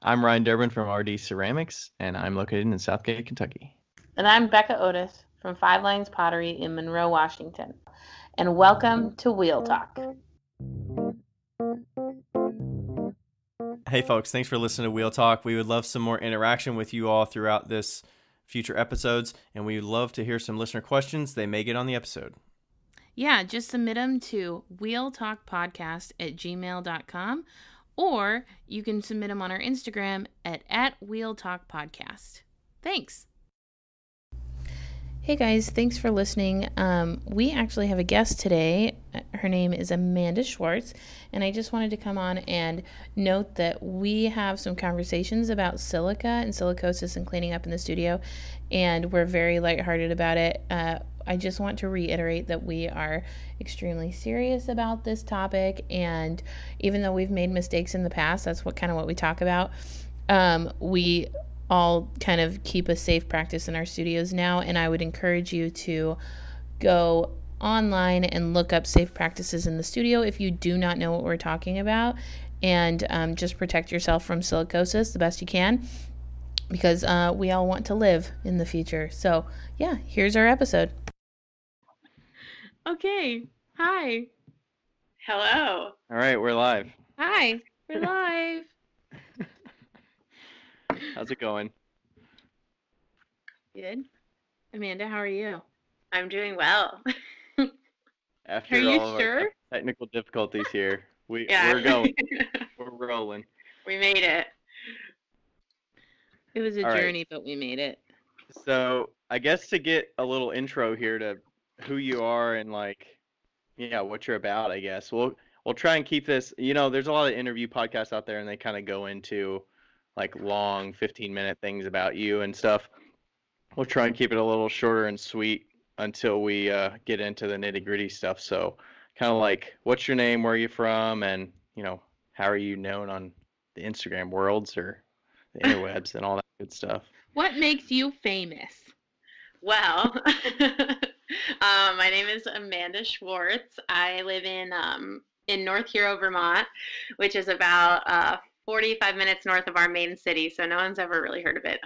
I'm Ryan Durbin from RD Ceramics, and I'm located in Southgate, Kentucky. And I'm Becca Otis from Five Lines Pottery in Monroe, Washington. And welcome to Wheel Talk. Hey folks, thanks for listening to Wheel Talk. We would love some more interaction with you all throughout this future episodes, and we would love to hear some listener questions. They may get on the episode. Yeah, just submit them to wheeltalkpodcast@gmail.com, or you can submit them on our Instagram at wheeltalkpodcast. Thanks. Hey guys, thanks for listening. We actually have a guest today. Her name is Amanda Schwartz, and I just wanted to come on and note that we have some conversations about silica and silicosis and cleaning up in the studio, and we're very lighthearted about it. I just want to reiterate that we are extremely serious about this topic, and even though we've made mistakes in the past, that's what we talk about. We all kind of keep a safe practice in our studios now, and I would encourage you to go online and look up safe practices in the studio if you do not know what we're talking about, and just protect yourself from silicosis the best you can, because we all want to live in the future. So yeah, here's our episode. Okay. Hi. Hello. All right, we're live. Hi. We're live. How's it going? Good. Amanda, how are you? I'm doing well. After Are you all of sure? our technical difficulties here, we're going. We're rolling. We made it. It was a All right. journey, but we made it. So I guess to get a little intro here to who you are and what you're about, I guess we'll try and keep this. There's a lot of interview podcasts out there, and they kind of go into long 15-minute things about you and stuff. We'll try and keep it a little shorter and sweet until we get into the nitty-gritty stuff. So kind of what's your name, where are you from, and how are you known on the Instagram worlds or the interwebs and all that good stuff. What makes you famous? Well, my name is Amanda Schwartz. I live in North Hero, Vermont, which is about 45 minutes north of our main city, so no one's ever really heard of it.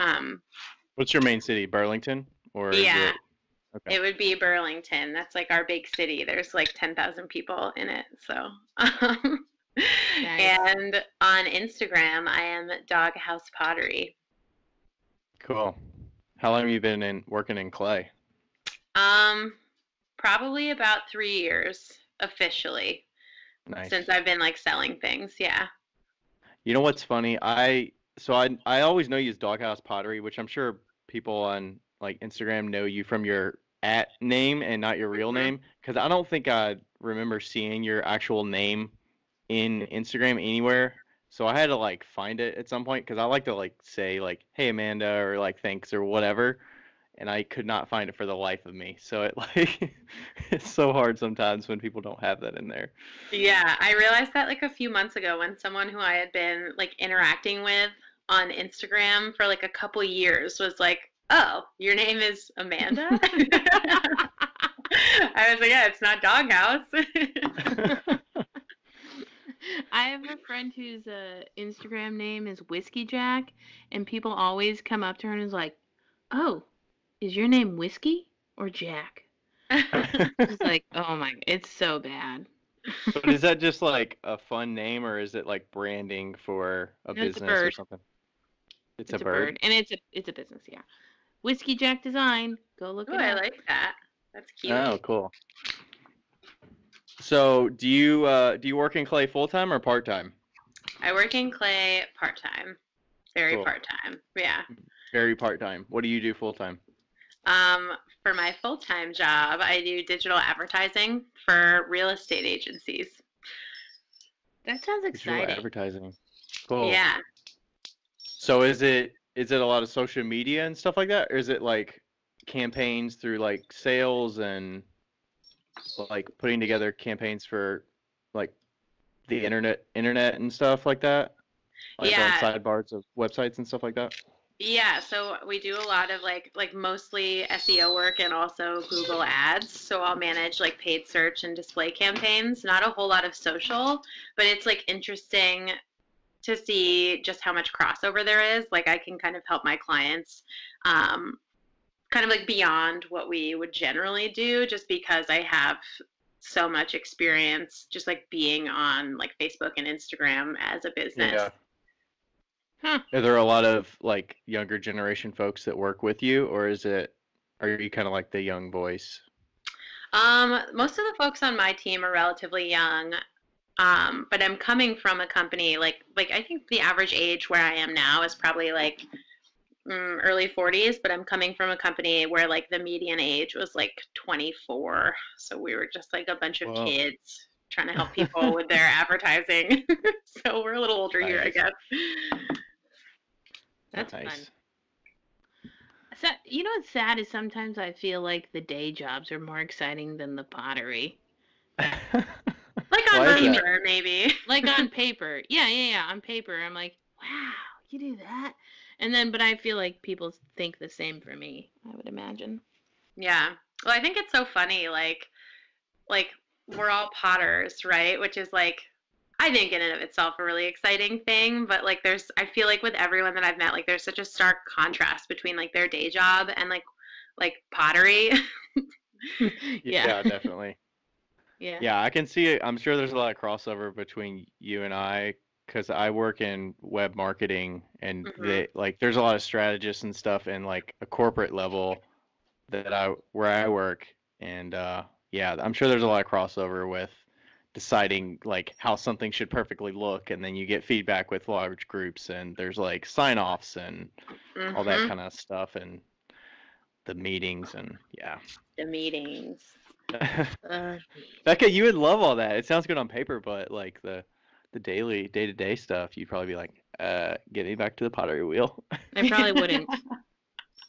What's your main city, Burlington? Or yeah, okay. It would be Burlington. That's our big city. There's 10,000 people in it. So, Nice. And on Instagram, I am Doghouse Pottery. Cool. How long have you been working in clay? Probably about 3 years officially. Nice. Since I've been selling things. Yeah. You know what's funny? I always know you as Doghouse Pottery, which I'm sure people on Instagram know you from your @ name and not your real name, because I don't think I remember seeing your actual name in Instagram anywhere. So I had to find it at some point, because I like to say hey Amanda, or thanks or whatever, and I could not find it for the life of me. So it it's so hard sometimes when people don't have that in there. Yeah, I realized that a few months ago when someone who I had been interacting with on Instagram for a couple years was oh, your name is Amanda? I was yeah, it's not Doghouse. I have a friend whose Instagram name is Whiskey Jack, and people always come up to her and is oh, is your name Whiskey or Jack? It's oh my, it's so bad. But is that just a fun name, or is it branding for a business or something? It's a bird. And it's a business, yeah. Whiskey Jack Design. Go look it up. I like that. That's cute. Oh, cool. So, do you work in clay full time or part time? I work in clay part time. Very Cool. part time. Yeah. Very part time. What do you do full time? For my full time job, I do digital advertising for real estate agencies. That sounds exciting. Digital advertising. Cool. Yeah. So is it a lot of social media and stuff like that, or is it campaigns through sales and putting together campaigns for the internet and stuff like that? Yeah. On sidebars of websites and stuff like that? Yeah, so we do a lot of mostly SEO work and also Google Ads. So I'll manage paid search and display campaigns. Not a whole lot of social, but it's interesting to see just how much crossover there is. Like I can kind of help my clients kind of like beyond what we would generally do, just because I have so much experience just like being on like Facebook and Instagram as a business. Yeah. Are there a lot of like younger generation folks that work with you, or are you kind of like the young voice? Most of the folks on my team are relatively young. But I'm coming from a company like I think the average age where I am now is probably like early 40s, but I'm coming from a company where like the median age was like 24. So we were just like a bunch of Whoa. kids trying to help people with their advertising. So we're a little older here, I Nice. guess. That's Nice. fun. So, you know what's sad is sometimes I feel like the day jobs are more exciting than the pottery. Like on Why is that? paper, maybe. Like on paper. Yeah. On paper, I'm like, wow, you do that? And then, but I feel like people think the same for me, I would imagine. Yeah. Well, I think it's so funny, like we're all potters, right? Which is like, I think in and of itself a really exciting thing, but like I feel like with everyone that I've met, like there's such a stark contrast between like their day job and like pottery. Yeah, definitely. Yeah. Yeah, I can see it. I'm sure there's a lot of crossover between you and I, because I work in web marketing, and there's a lot of strategists and stuff in like a corporate level where I work, and yeah, I'm sure there's a lot of crossover with deciding like how something should perfectly look, and then you get feedback with large groups, and there's like sign-offs and all that kind of stuff, and the meetings, and yeah. The meetings. Becca, you would love all that. It sounds good on paper, but like the daily day-to-day stuff, you'd probably be like, getting back to the pottery wheel. I probably wouldn't.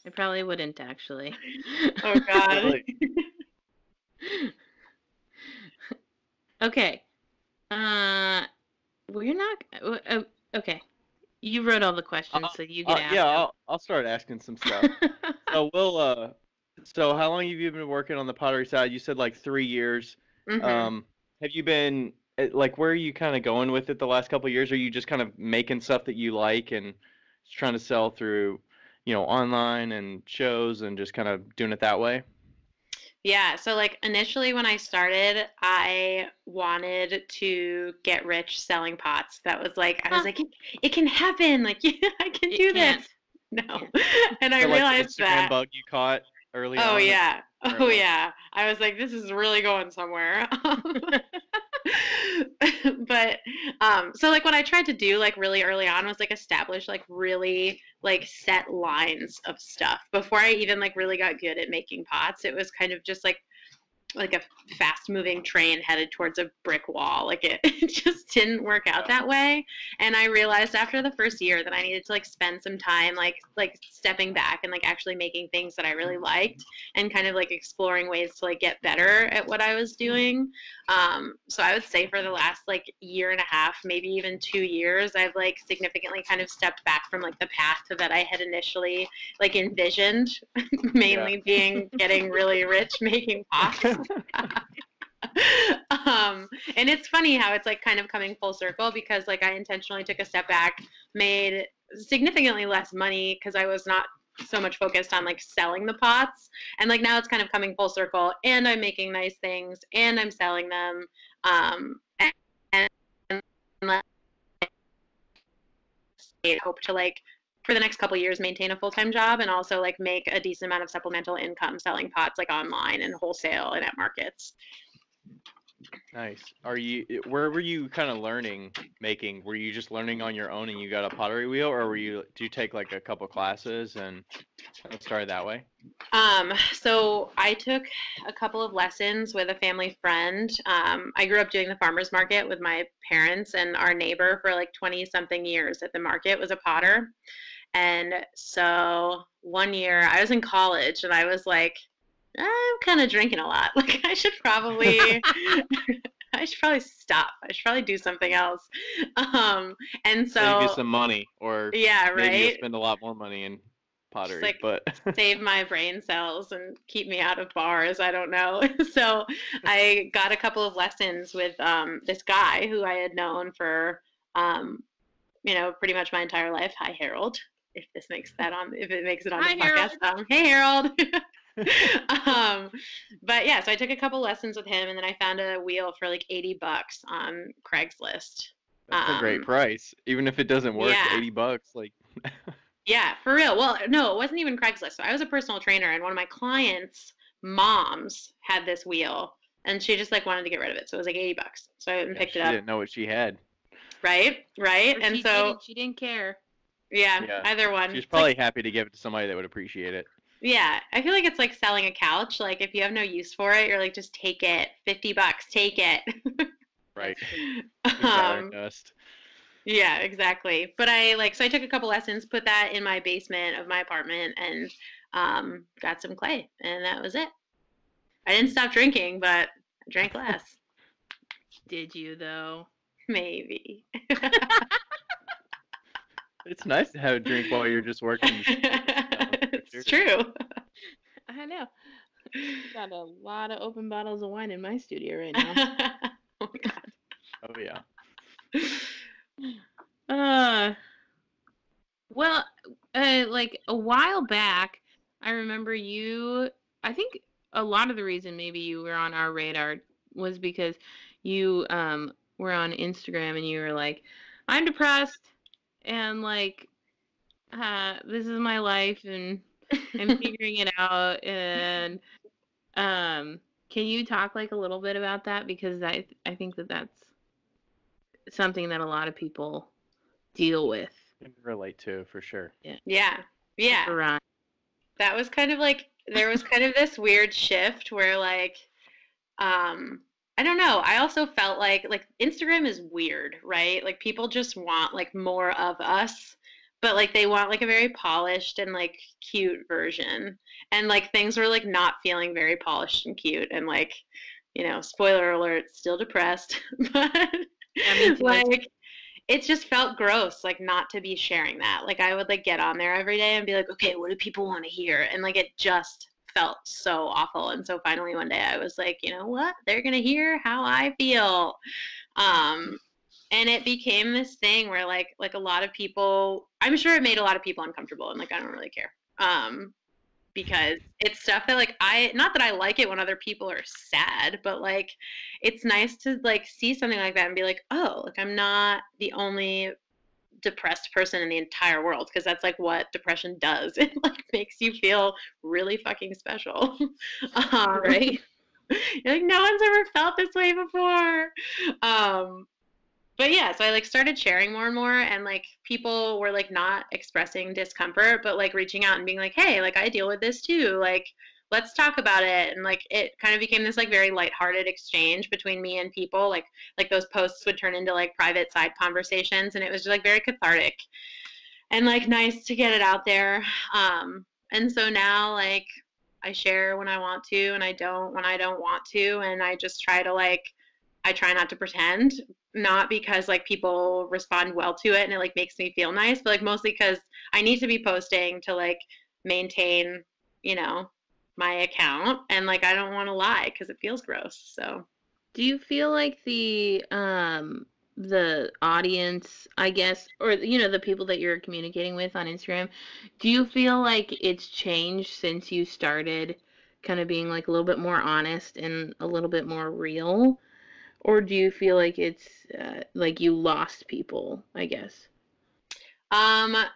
I probably wouldn't, actually. Oh, God. Really? Okay. We're not. Okay. You wrote all the questions, so you can ask. Yeah, I'll start asking some stuff. So so how long have you been working on the pottery side? You said like 3 years. Have you been like, where are you kind of going with it the last couple of years? Are you just kind of making stuff that you like and just trying to sell through, online and shows and just kind of doing it that way? Yeah, so like initially when I started, I wanted to get rich selling pots. That was like, I was like, it can happen. Like, yeah, I can do this. No. And I So, like, the realized Instagram that. bug you caught early on? Oh, yeah. Oh, what? yeah. I was like, this is really going somewhere. But so like what I tried to do like really early on was like establish like really like set lines of stuff before I even like really got good at making pots. It was kind of just like a fast moving train headed towards a brick wall. Like it just didn't work out that way. And I realized after the first year that I needed to like spend some time like stepping back and like actually making things that I really liked and kind of like exploring ways to like get better at what I was doing. So I would say for the last like year and a half, maybe even 2 years, I've like significantly kind of stepped back from like the path that I had initially like envisioned, mainly being getting really rich making pots. And it's funny how it's like kind of coming full circle because like I intentionally took a step back, made significantly less money because I was not so much focused on like selling the pots, and like now it's kind of coming full circle and I'm making nice things and I'm selling them, and like, I hope to like for the next couple of years maintain a full-time job and also like make a decent amount of supplemental income selling pots like online and wholesale and at markets. Nice. Where were you kind of learning making? Were you just learning on your own and you got a pottery wheel, or do you take like a couple classes and started that way? So I took a couple of lessons with a family friend. I grew up doing the farmer's market with my parents, and our neighbor for like 20 something years at the market was a potter. And so one year I was in college and I was like, I'm kind of drinking a lot. Like I should probably stop. I should probably do something else. And so Maybe get some money, or yeah, right. Maybe you'll spend a lot more money in pottery, just, like, but save my brain cells and keep me out of bars. I don't know. So I got a couple of lessons with this guy who I had known for pretty much my entire life. Hi, Harold. If it makes it on Hi, the podcast. Hey, Harold. But yeah, so I took a couple lessons with him, and then I found a wheel for like $80 on Craigslist. That's a great price, even if it doesn't work. Yeah. $80, like. Yeah, for real. Well, no, it wasn't even Craigslist. So I was a personal trainer, and one of my clients' moms had this wheel, and she just like wanted to get rid of it. So it was like $80. So I went and picked it up. She didn't know what she had. Right. And so she didn't care. Yeah, either one. She's probably happy to give it to somebody that would appreciate it. Yeah, I feel like it's like selling a couch. Like if you have no use for it, you're like, just take it. $50, take it. Right. Dust. Yeah, exactly. But so I took a couple lessons, put that in my basement of my apartment, and got some clay, and that was it. I didn't stop drinking, but I drank less. Did you though? Maybe. It's nice to have a drink while you're just working. It's true. I know. Got a lot of open bottles of wine in my studio right now. Oh my God. Oh yeah. Well, like a while back, I remember I think a lot of the reason maybe you were on our radar was because you were on Instagram and you were like, I'm depressed and like this is my life and I'm figuring it out, and can you talk like a little bit about that, because I think that's something that a lot of people deal with. Can relate to, for sure. Yeah. Right. That was kind of like, there was kind of this weird shift where like, I don't know. I also felt like Instagram is weird, right? Like people just want like more of us, but like they want like a very polished and like cute version. And like things were like not feeling very polished and cute, and like, spoiler alert, still depressed. But like it just felt gross, like not to be sharing that. Like I would like get on there every day and be like, okay, what do people want to hear? And like it just felt so awful. And so finally one day I was like, you know what? They're gonna hear how I feel. And it became this thing where like a lot of people, I'm sure it made a lot of people uncomfortable, and like I don't really care. Because it's stuff that like not that I like it when other people are sad, but like it's nice to like see something like that and be like, oh, like I'm not the only depressed person in the entire world, because that's like what depression does. It like makes you feel really fucking special. Right? You're like, no one's ever felt this way before. But yeah, so I like started sharing more and more, and like people were like not expressing discomfort, but like reaching out and being like, hey, like I deal with this too. Like, let's talk about it. And like it kind of became this like very lighthearted exchange between me and people. Like those posts would turn into like private side conversations, and it was just like very cathartic and like nice to get it out there. And so now like I share when I want to, and I don't when I don't want to, and I just try to like, I try not to pretend, not because like people respond well to it and it like makes me feel nice, but like mostly because I need to be posting to like maintain, my account, and like I don't want to lie because it feels gross. So do you feel like the audience, I guess, or the people that you're communicating with on Instagram, do you feel like it's changed since you started kind of being like a little bit more honest and a little bit more real? Or do you feel like it's like you lost people, I guess? A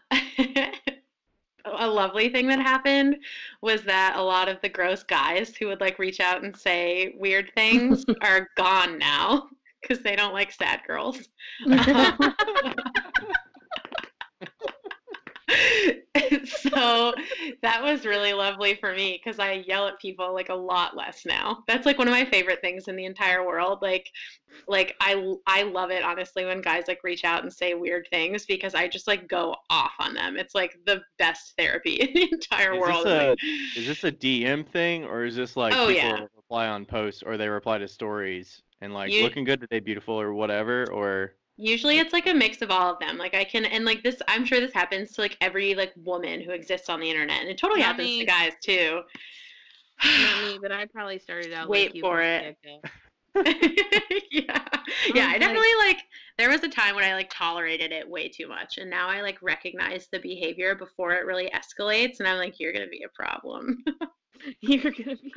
lovely thing that happened was that a lot of the gross guys who would like reach out and say weird things are gone now because they don't like sad girls. So that was really lovely for me because I yell at people like a lot less now. That's like one of my favorite things in the entire world. Like I love it honestly when guys like reach out and say weird things, because I just like go off on them. It's like the best therapy in the entire world. Is this a DM thing, or is this like people reply on posts, or they reply to stories and like looking good today, beautiful, or whatever, or? Usually it's like a mix of all of them. Like I can, and like this, I'm sure this happens to like every like woman who exists on the internet, and it totally happens to guys too. Not me, but I probably started out. Wait for it. Yeah. Yeah, I definitely like there was a time when I like tolerated it way too much, and now I like recognize the behavior before it really escalates, and I'm like, you're gonna be a problem. You're gonna be.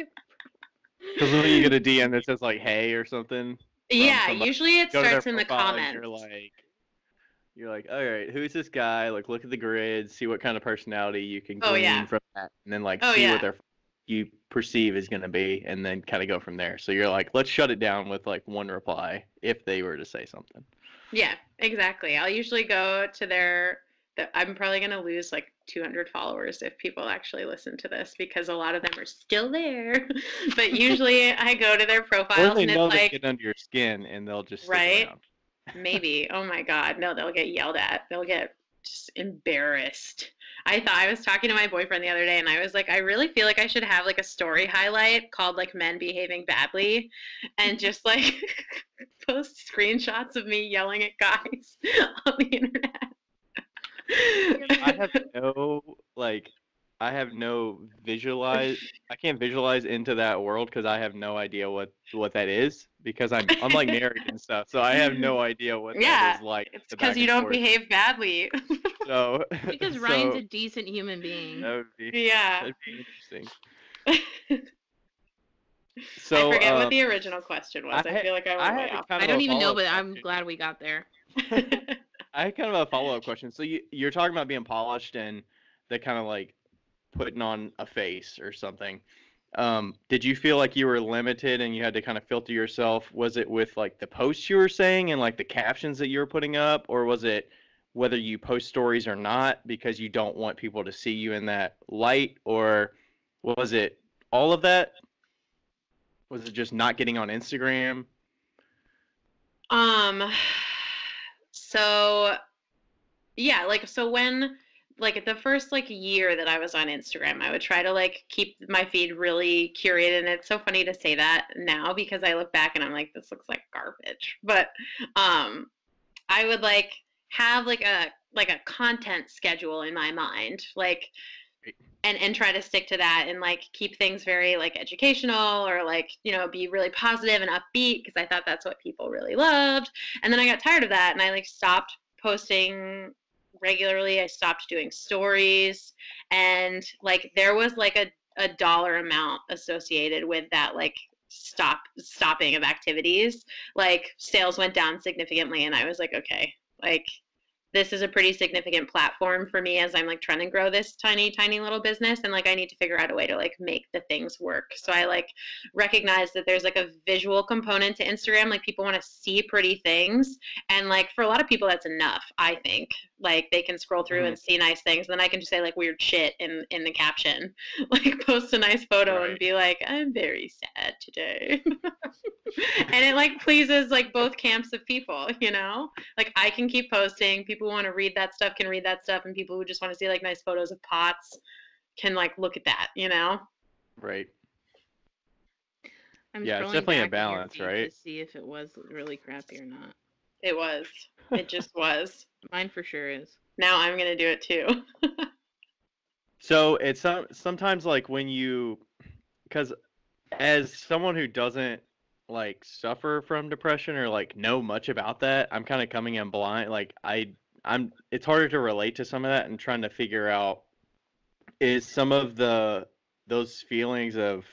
Because when you get a DM that says like "Hey" or something from Yeah, somebody, usually it go to their starts in the profile and comments. you're like, all right, who's this guy? Like, look at the grid, see what kind of personality you can Oh glean yeah. from that, and then like Oh see what yeah. their you perceive is gonna be, and then kind of go from there. So you're like, let's shut it down with like one reply if they were to say something. Yeah, exactly. I'll usually go to I'm probably going to lose like 200 followers if people actually listen to this because a lot of them are still there. But usually I go to their Or profiles they and know it's they like, get under your skin and they'll just stick right? around. Maybe. Oh my God. No, they'll get yelled at. They'll get just embarrassed. I was talking to my boyfriend the other day and I was like, I really feel like I should have like a story highlight called like men behaving badly and just like post screenshots of me yelling at guys on the internet. I have no like I have no I can't visualize into that world because I have no idea what that is because I'm like married and stuff, so I have no idea what that is like. It's The because back you and don't forth. behave badly. So Because Ryan's a decent human being. that would be Yeah. that'd be interesting. I So forget what the original question was. I feel like I went way off. I don't even know, but I'm glad we got there. I had kind of a follow-up question. So you're talking about being polished and the kind of like putting on a face or something. Did you feel like you were limited and you had to kind of filter yourself? Was it with like the posts you were saying and like the captions that you were putting up, or was it whether you post stories or not because you don't want people to see you in that light, or was it all of that? Was it just not getting on Instagram? So yeah, so when like the first like year that I was on Instagram, I would try to like keep my feed really curated, and it's so funny to say that now because I look back and I'm like, this looks like garbage. But I would like have like a content schedule in my mind, like and try to stick to that and like keep things very like educational or like, you know, be really positive and upbeat because I thought that's what people really loved. And then I got tired of that and I like stopped posting regularly. I stopped doing stories, and like there was like a dollar amount associated with that, like stopping of activities. Like sales went down significantly and I was like, okay, like this is a pretty significant platform for me as I'm like trying to grow this tiny little business, and like I need to figure out a way to like make the things work. So I like recognize that there's like a visual component to Instagram. Like people want to see pretty things, and like for a lot of people that's enough, I think. Like they can scroll through and see nice things, and then I can just say like weird shit in the caption. Like post a nice photo and be like, I'm very sad today. And it like pleases like both camps of people, you know? Like I can keep posting, people who want to read that stuff can read that stuff, and people who just want to see like nice photos of pots can like look at that, you know? Right. I'm Yeah, it's scrolling definitely a back in your balance, feed right? to see if it was really crappy or not. It was. It just was. Mine for sure is. Now I'm gonna do it too. So it's sometimes like when because as someone who doesn't like suffer from depression or like know much about that, I'm kind of coming in blind. Like it's harder to relate to some of that and trying to figure out is some of those feelings of,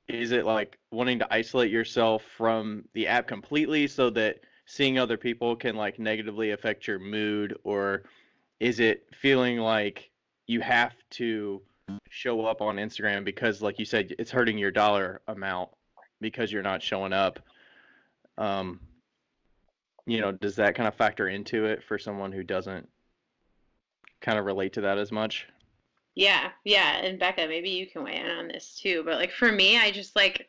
is it like wanting to isolate yourself from the app completely so that seeing other people can like negatively affect your mood, or is it feeling like you have to show up on Instagram because, like you said, it's hurting your dollar amount because you're not showing up? Does that kind of factor into it for someone who doesn't kind of relate to that as much? Yeah. And Becca, maybe you can weigh in on this too. But like for me, I just like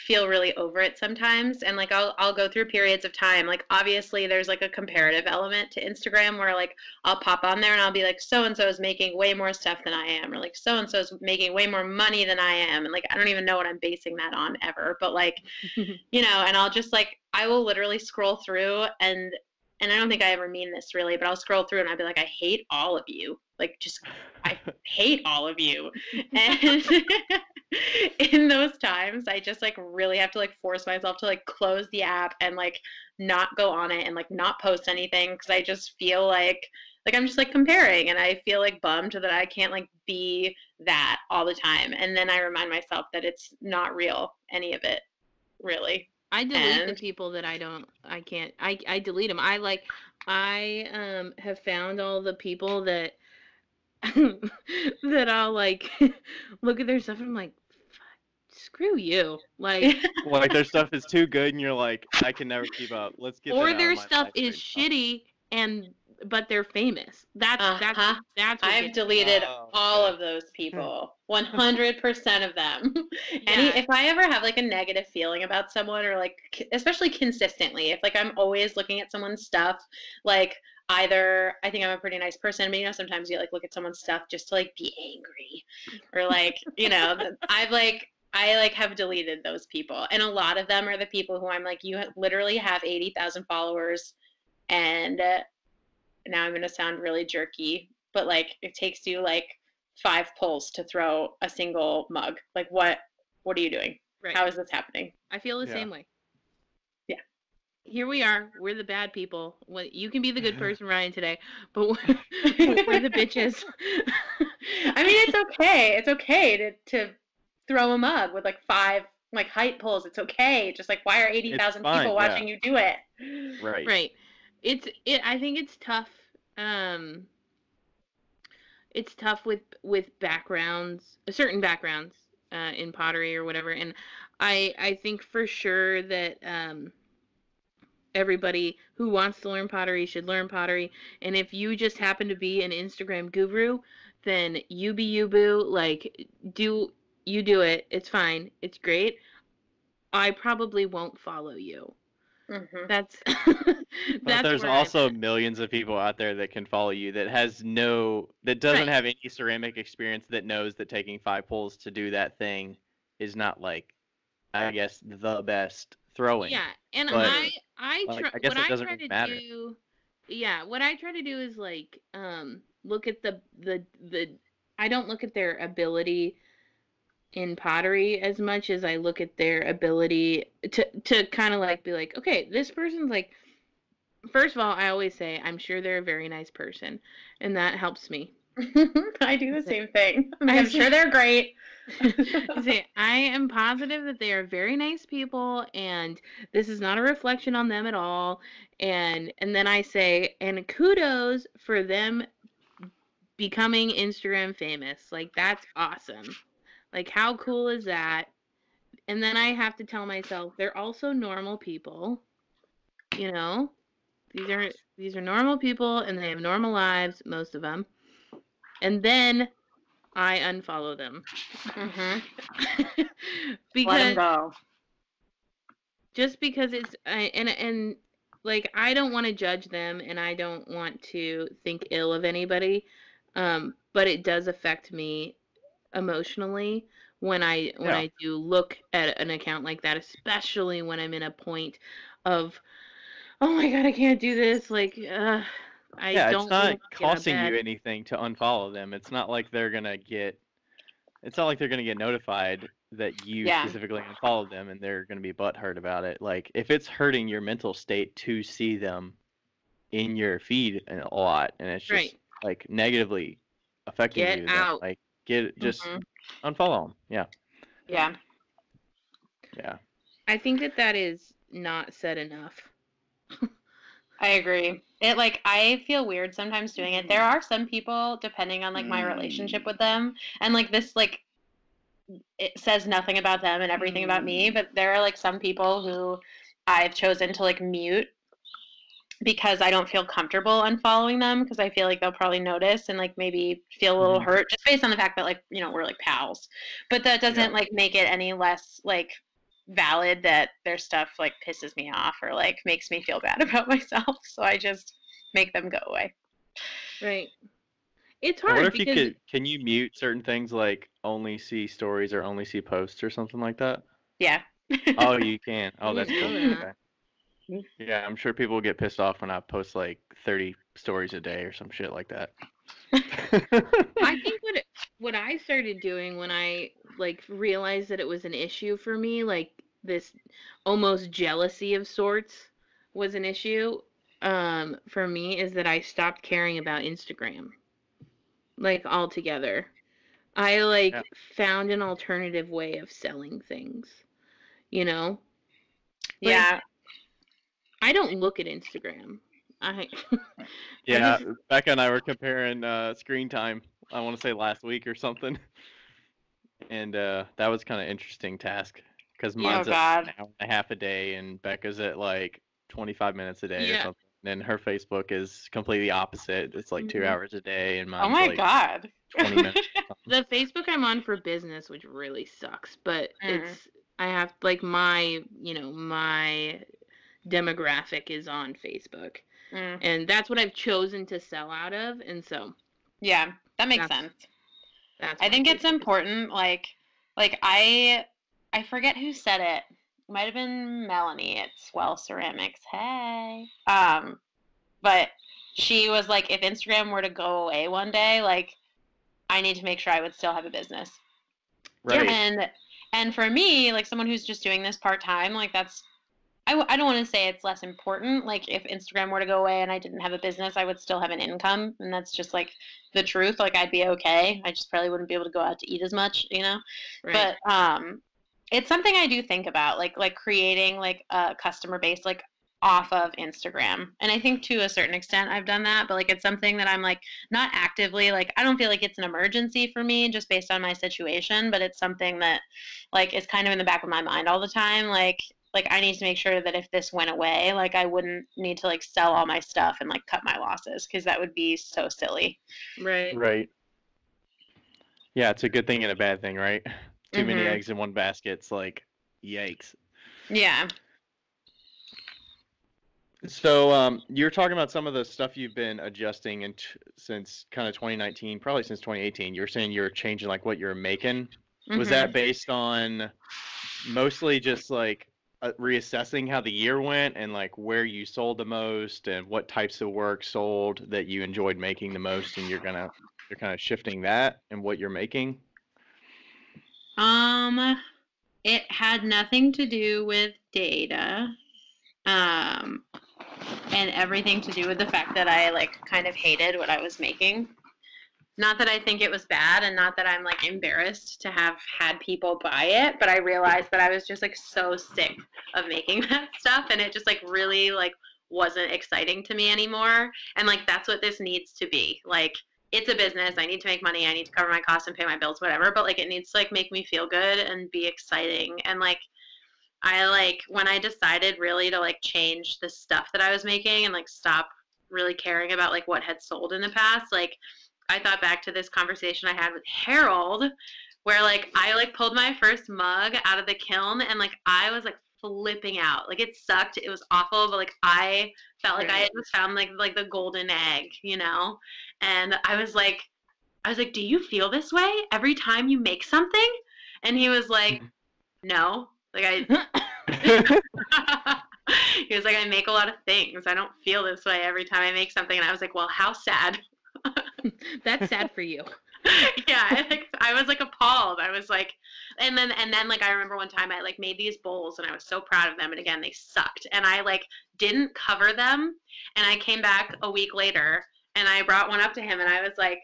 feel really over it sometimes, and like I'll go through periods of time. Like obviously there's like a comparative element to Instagram where like I'll pop on there and I'll be like, so and so is making way more stuff than I am, or like so and so is making way more money than I am, and like I don't even know what I'm basing that on ever, but like you know, and I'll just like I will literally scroll through and I don't think I ever mean this really, but I'll scroll through and I'll be like, I hate all of you. like, just, I hate all of you. And in those times, I just, like, really have to, like, force myself to, like, close the app and, like, not go on it and, like, not post anything, because I just feel like I'm just, like, comparing, and I feel, like, bummed that I can't, like, be that all the time. And then I remind myself that it's not real, any of it, really. I delete the people that I delete them. I have found all the people that that I'll, like, look at their stuff and I'm like, screw you. Like, Like their stuff is too good and you're like, I can never keep up. Let's get or that out their of my stuff life is right shitty but they're famous. That's what I've deleted all of those people, 100% of them. If I ever have, like, a negative feeling about someone, or, like, especially consistently, if, like, I'm always looking at someone's stuff, like, either I think I'm a pretty nice person, but, you know, sometimes you, like, look at someone's stuff just to, like, be angry, or, like, you know, I have deleted those people, and a lot of them are the people who I'm like, you literally have 80,000 followers, and now I'm going to sound really jerky, but, like, it takes you, like, 5 pulls to throw a single mug. Like, what are you doing? Right. How is this happening? I feel the same way. Yeah. Here we are. We're the bad people. Well, you can be the good person, Ryan, today, but we're the bitches. I mean, it's okay. It's okay to throw a mug with, like, 5, like, height pulls. It's okay. Just, like, why are 80,000 people watching you do it? Right. I think it's tough. It's tough with backgrounds, certain backgrounds, in pottery or whatever. And I think for sure that everybody who wants to learn pottery should learn pottery. And if you just happen to be an Instagram guru, then you be you, boo. Like, do it. It's fine. It's great. I probably won't follow you. Mm-hmm. That's but there's also millions of people out there that can follow you that doesn't have any ceramic experience, that knows that taking 5 pulls to do that thing is not, like, I guess, the best throwing. Yeah, and but, I guess it doesn't really matter. What I try to do is, like, look at the I don't look at their ability in pottery as much as I look at their ability to kind of, like, be like, okay, this person's, like, first of all, I always say, I'm sure they're a very nice person, and that helps me. I do the same thing. I'm sure they're great. I am positive that they are very nice people, and this is not a reflection on them at all. And then I say, and kudos for them becoming Instagram famous. Like, that's awesome. Like, how cool is that? And then I have to tell myself, they're also normal people. You know? These are normal people, and they have normal lives, most of them. And then I unfollow them. Mm-hmm. Because let them go. Just because it's and like, I don't want to judge them, and I don't want to think ill of anybody, but it does affect me emotionally when I do look at an account like that, especially when I'm in a point of, oh my god, I can't do this. Like, it's not costing you anything to unfollow them. It's not like they're gonna get notified that you specifically unfollowed them, and they're gonna be butthurt about it. Like, if it's hurting your mental state to see them in your feed a lot, and it's just like negatively affecting you, out. Then, like, just unfollow them. Yeah. I think that is not said enough. I agree. I feel weird sometimes doing it. There are some people, depending on, like, my relationship with them, and, like, this, like, it says nothing about them and everything about me, but there are, like, some people who I've chosen to, like, mute because I don't feel comfortable unfollowing them, because I feel like they'll probably notice and, like, maybe feel a little hurt, just based on the fact that, like, you know, we're, like, pals. But that doesn't like make it any less, like, valid that their stuff, like, pisses me off or, like, makes me feel bad about myself. So I just make them go away. Right. It's hard. What if can you mute certain things, like only see stories or only see posts or something like that? Yeah. Oh, you can. Oh, that's cool. Okay. Yeah, I'm sure people will get pissed off when I post, like, 30 stories a day or some shit like that. I think what I started doing when I like realized that it was an issue for me, like this almost jealousy of sorts was an issue for me, is that I stopped caring about Instagram like altogether. I Yeah. like found an alternative way of selling things, you know? Like Yeah. I don't look at Instagram. I I Yeah, just Becca and I were comparing screen time. I want to say last week or something, and that was kind of interesting task because yeah, Oh mine's at God. an hour and a half a day, and Becca's at like 25 minutes a day or yeah. something. And her Facebook is completely opposite. It's like 2 hours a day, and Oh mine's my like God. 20 minutes or something. The Facebook I'm on for business, which really sucks, but Mm, I have like my demographic is on Facebook. mm. And that's what I've chosen to sell out of, and so Yeah, that makes that's sense. that's I my think it's Facebook is. important, like I forget who said it. It might have been Melanie at Swell Ceramics. Hey. But she was like, if Instagram were to go away one day, like I need to make sure I would still have a business. Yeah. Right. And for me, like someone who's just doing this part time, like that's I don't want to say it's less important. Like if Instagram were to go away and I didn't have a business, I would still have an income, and that's just like the truth. Like I'd be okay. I just probably wouldn't be able to go out to eat as much, you know. Right. But it's something I do think about, like creating like a customer base like off of Instagram. And I think to a certain extent I've done that, but like it's something that I'm like not actively, like I don't feel like it's an emergency for me just based on my situation, but it's something that like is kind of in the back of my mind all the time. Like I need to make sure that if this went away, like I wouldn't need to like sell all my stuff and like cut my losses, because that would be so silly. Right. Right. Yeah, it's a good thing and a bad thing, right? Too many Mhm. eggs in one basket. It's like, yikes. Yeah. So, you're talking about some of the stuff you've been adjusting since kind of 2019, probably since 2018. You're saying you're changing like what you're making. Was Mhm. that based on mostly just like reassessing how the year went and like where you sold the most and what types of work sold that you enjoyed making the most, and you're kind of shifting that and what you're making? It had nothing to do with data. Um, and everything to do with the fact that I like kind of hated what I was making. Not that I think it was bad, and not that I'm like embarrassed to have had people buy it, but I realized that I was just like so sick of making that stuff, and it just like really like wasn't exciting to me anymore. And like that's what this needs to be. Like it's a business. I need to make money. I need to cover my costs and pay my bills, whatever. But like it needs to like make me feel good and be exciting. And like I like when I decided really to like change the stuff that I was making and like stop really caring about like what had sold in the past, like I thought back to this conversation I had with Harold where like I like pulled my first mug out of the kiln and like I was like flipping out. Like it sucked. It was awful, but like I felt like I had just found like the golden egg, you know? And I was like, "Do you feel this way every time you make something?" And he was like, "No." Like he was like, "I make a lot of things. I don't feel this way every time I make something." And I was like, "Well, how sad." That's sad for you. Yeah, I was like appalled. I was like, and then like I remember one time I like made these bowls and I was so proud of them, and again they sucked, and I like didn't cover them, and I came back a week later and I brought one up to him and I was like,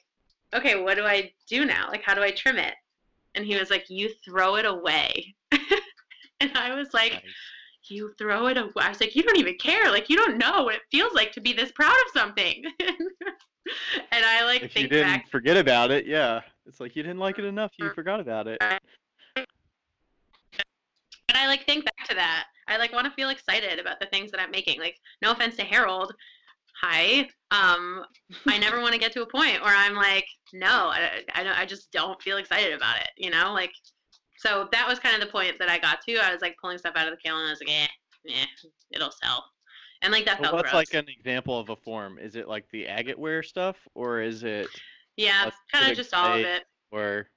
"Okay, what do I do now? Like how do I trim it?" And he was like, "You throw it away." And I was like, Nice. "You throw it away?" I was like, "You don't even care. Like you don't know what it feels like to be this proud of something." And I like If you think didn't back. forget about it, yeah, it's like you didn't like it enough, you forgot about it. And I like think back to that. I like want to feel excited about the things that I'm making. Like, no offense to Harold, hi. I never want to get to a point where I'm like, no, I just don't feel excited about it. You know, like, so that was kind of the point that I got to. I was like pulling stuff out of the kiln and I was like, it'll sell. And like that Well, felt what's gross. like an example of a form? Is it like the agate ware stuff, or is it Yeah, a kind of specific just all of clay, it. or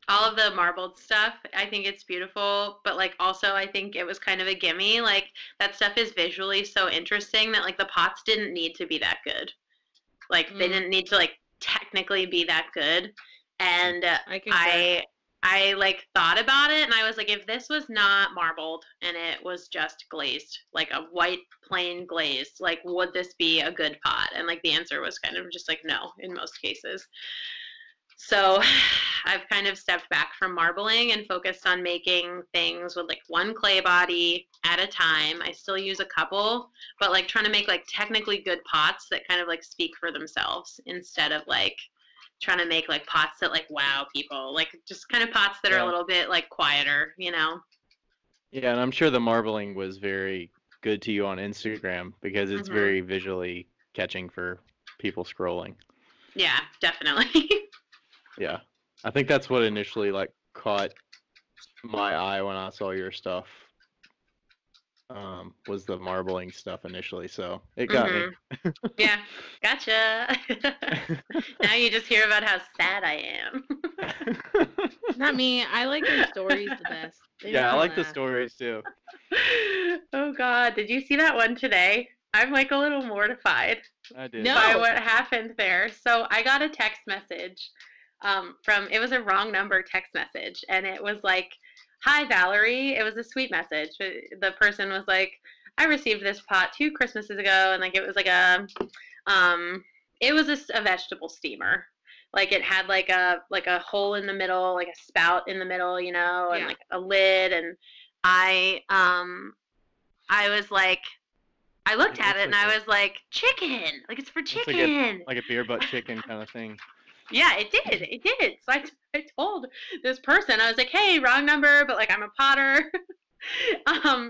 All of the marbled stuff. I think it's beautiful, but like also I think it was kind of a gimme. Like that stuff is visually so interesting that like the pots didn't need to be that good. Like they didn't need to like technically be that good. And I like thought about it and I was like, if this was not marbled and it was just glazed, like a white plain glazed, like would this be a good pot? And like the answer was kind of just like no in most cases. So I've kind of stepped back from marbling and focused on making things with like one clay body at a time. I still use a couple, but like trying to make like technically good pots that kind of like speak for themselves instead of like trying to make like pots that like wow people, like just kind of pots that are a little bit like quieter, you know. Yeah, and I'm sure the marbling was very good to you on Instagram because it's very visually catching for people scrolling. Yeah, definitely. Yeah. I think that's what initially like caught my eye when I saw your stuff. Was the marbling stuff initially, so it got me. Yeah, gotcha. Now you just hear about how sad I am. Not me. I like your stories the best. Yeah, I like the stories too. Oh God, did you see that one today? I'm like a little mortified I did. by what happened there. So I got a text message from, it was a wrong number text message, and it was like, "Hi Valerie." It was a sweet message. The person was like, "I received this pot 2 Christmases ago," and like it was like it was a vegetable steamer. Like it had like a hole in the middle, like a spout in the middle, you know, and like a lid. And I was like, I looked at it and I was like, chicken, like it's for chicken, like a beer butt chicken kind of thing. Yeah, it did. So I told this person, I was like, "Hey, wrong number, but like I'm a potter."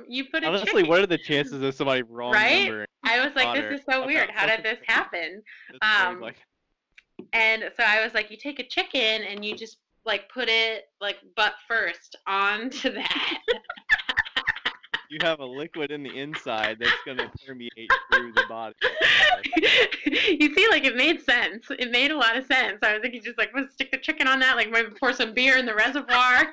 You put a honestly, chicken. what are the chances of somebody wrong number? I was like, this is so weird. How did this happen? And so I was like, you take a chicken and you just like put it like butt first onto that. You have a liquid in the inside that's going to permeate through the body. You see, like, it made sense. It made a lot of sense. I was like, you just, like, stick the chicken on that, like, maybe pour some beer in the reservoir.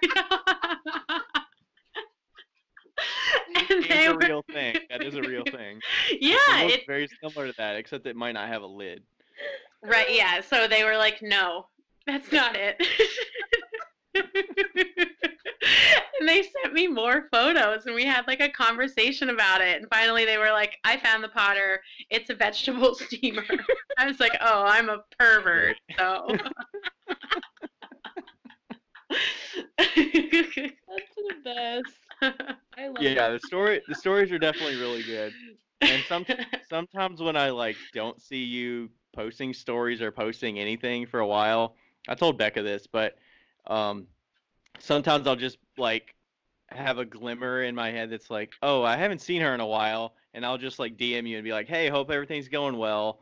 It's a real thing. That is a real thing. Yeah. It's very similar to that, except it might not have a lid. Right, yeah. So they were like, no, that's not it. And they sent me more photos and we had like a conversation about it, and finally they were like, "I found the potter, it's a vegetable steamer." I was like, oh, I'm a pervert. So that's the best. I love it. The stories are definitely really good. And sometimes when I like don't see you posting stories or posting anything for a while, I told Becca this, but sometimes I'll just like have a glimmer in my head that's like, oh, I haven't seen her in a while, and I'll just like DM you and be like, hey, hope everything's going well.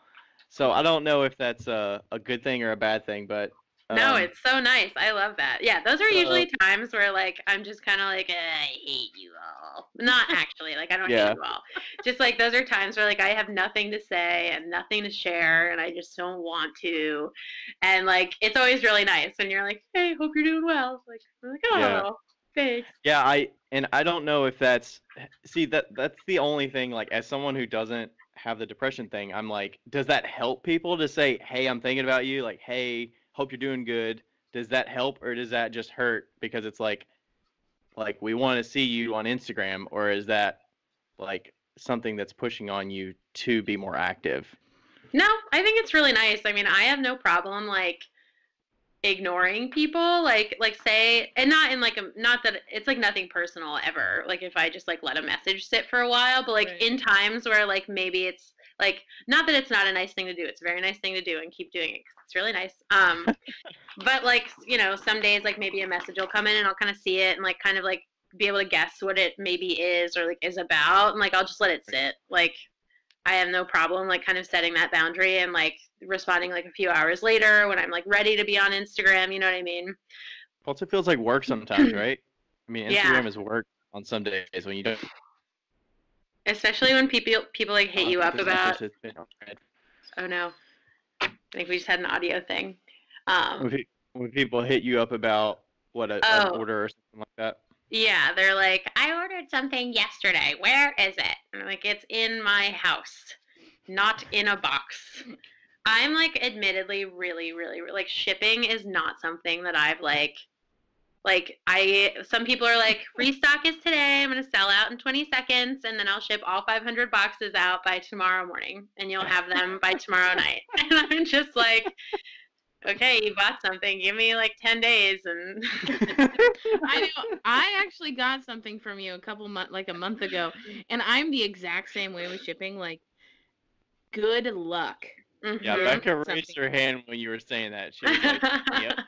So I don't know if that's a good thing or a bad thing, but no, it's so nice. I love that. Yeah, those are usually times where like I'm just kind of like, I hate you all. Not actually, like I don't hate you all. Just like those are times where like I have nothing to say and nothing to share, and I just don't want to. And like it's always really nice when you're like, hey, hope you're doing well. Like I'm like, oh, thanks. Yeah, I don't know if that's the only thing. Like as someone who doesn't have the depression thing, I'm like, does that help people to say, hey, I'm thinking about you? Like, hey, hope you're doing good. Does that help, or does that just hurt because it's like we want to see you on Instagram, or is that like something that's pushing on you to be more active? No, I think it's really nice. I mean, I have no problem like ignoring people, like say, and not in like not that it's like nothing personal ever, like if I just like let a message sit for a while, but like in times where like maybe it's like, not that it's not a nice thing to do, it's a very nice thing to do, and keep doing it because it's really nice. But like, you know, some days like maybe a message will come in and I'll kind of see it and like kind of like be able to guess what it maybe is or like is about, and like I'll just let it sit. Like I have no problem like kind of setting that boundary and like responding like a few hours later when I'm like ready to be on Instagram, you know what I mean? Also feels like work sometimes, right? I mean, Instagram is work on some days when you don't. Especially when people like hit you up about. Oh no, I think we just had an audio thing. When people hit you up about what an order or something like that. Yeah, they're like, I ordered something yesterday. Where is it? And I'm like, it's in my house, not in a box. I'm like admittedly really, really, like shipping is not something that I've some people are like, restock is today. I'm going to sell out in 20 seconds and then I'll ship all 500 boxes out by tomorrow morning and you'll have them by tomorrow night. And I'm just like, okay, you bought something. Give me like 10 days. And I know. I actually got something from you a month ago, and I'm the exact same way with shipping. Like, good luck. Yeah, Becca raised her hand when you were saying that. She was like, yep,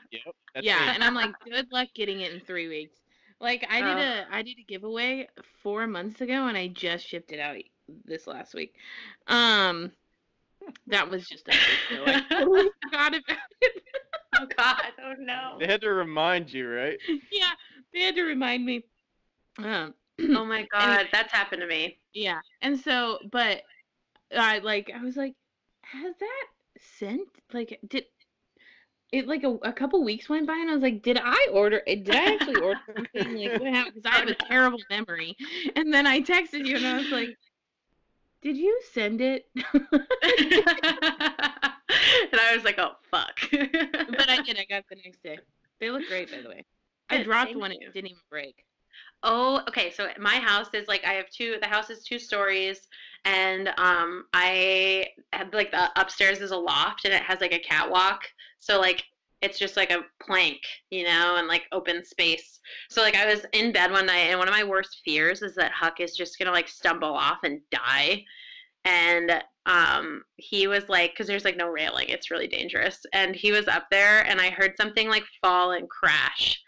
that's yeah, it. and I'm like, good luck getting it in 3 weeks. Like, I did a giveaway 4 months ago, and I just shipped it out this last week. That was just a big deal. I totally forgot about it. Oh, God. Oh, no. They had to remind you, right? Yeah, they had to remind me. Oh, my God. That's happened to me. Yeah, and so, but I was like, has that sent? Like, did it like a couple weeks went by, and I was like, did I actually order something? Like, what happened? Because I have a terrible memory. And then I texted you, and I was like, did you send it? And I was like, oh, fuck. But I did. I got it the next day. They look great, by the way. I dropped one. It didn't even break. Oh, okay. So my house is like, the house is 2 stories, and I have like the upstairs is a loft, and it has like a catwalk. So like it's just like a plank, and like open space. So like I was in bed one night, and one of my worst fears is that Huck is just gonna like stumble off and die. And he was like, because there's like no railing, it's really dangerous. And he was up there, and I heard something like fall and crash.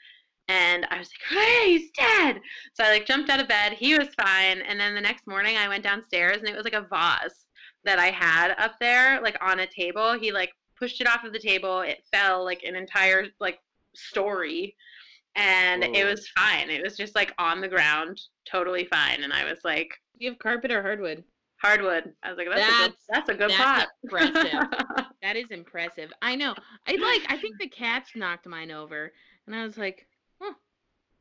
And I was like, hey, he's dead. So I like jumped out of bed. He was fine. And then the next morning I went downstairs, and it was like a vase that I had up there, like on a table. He like pushed it off of the table. It fell like an entire like story. And It was fine. It was just like on the ground, totally fine. And I was like, do you have carpet or hardwood? Hardwood. I was like, that's a good pot. Impressive. That is impressive. I know. I think the cats knocked mine over, and I was like, oh,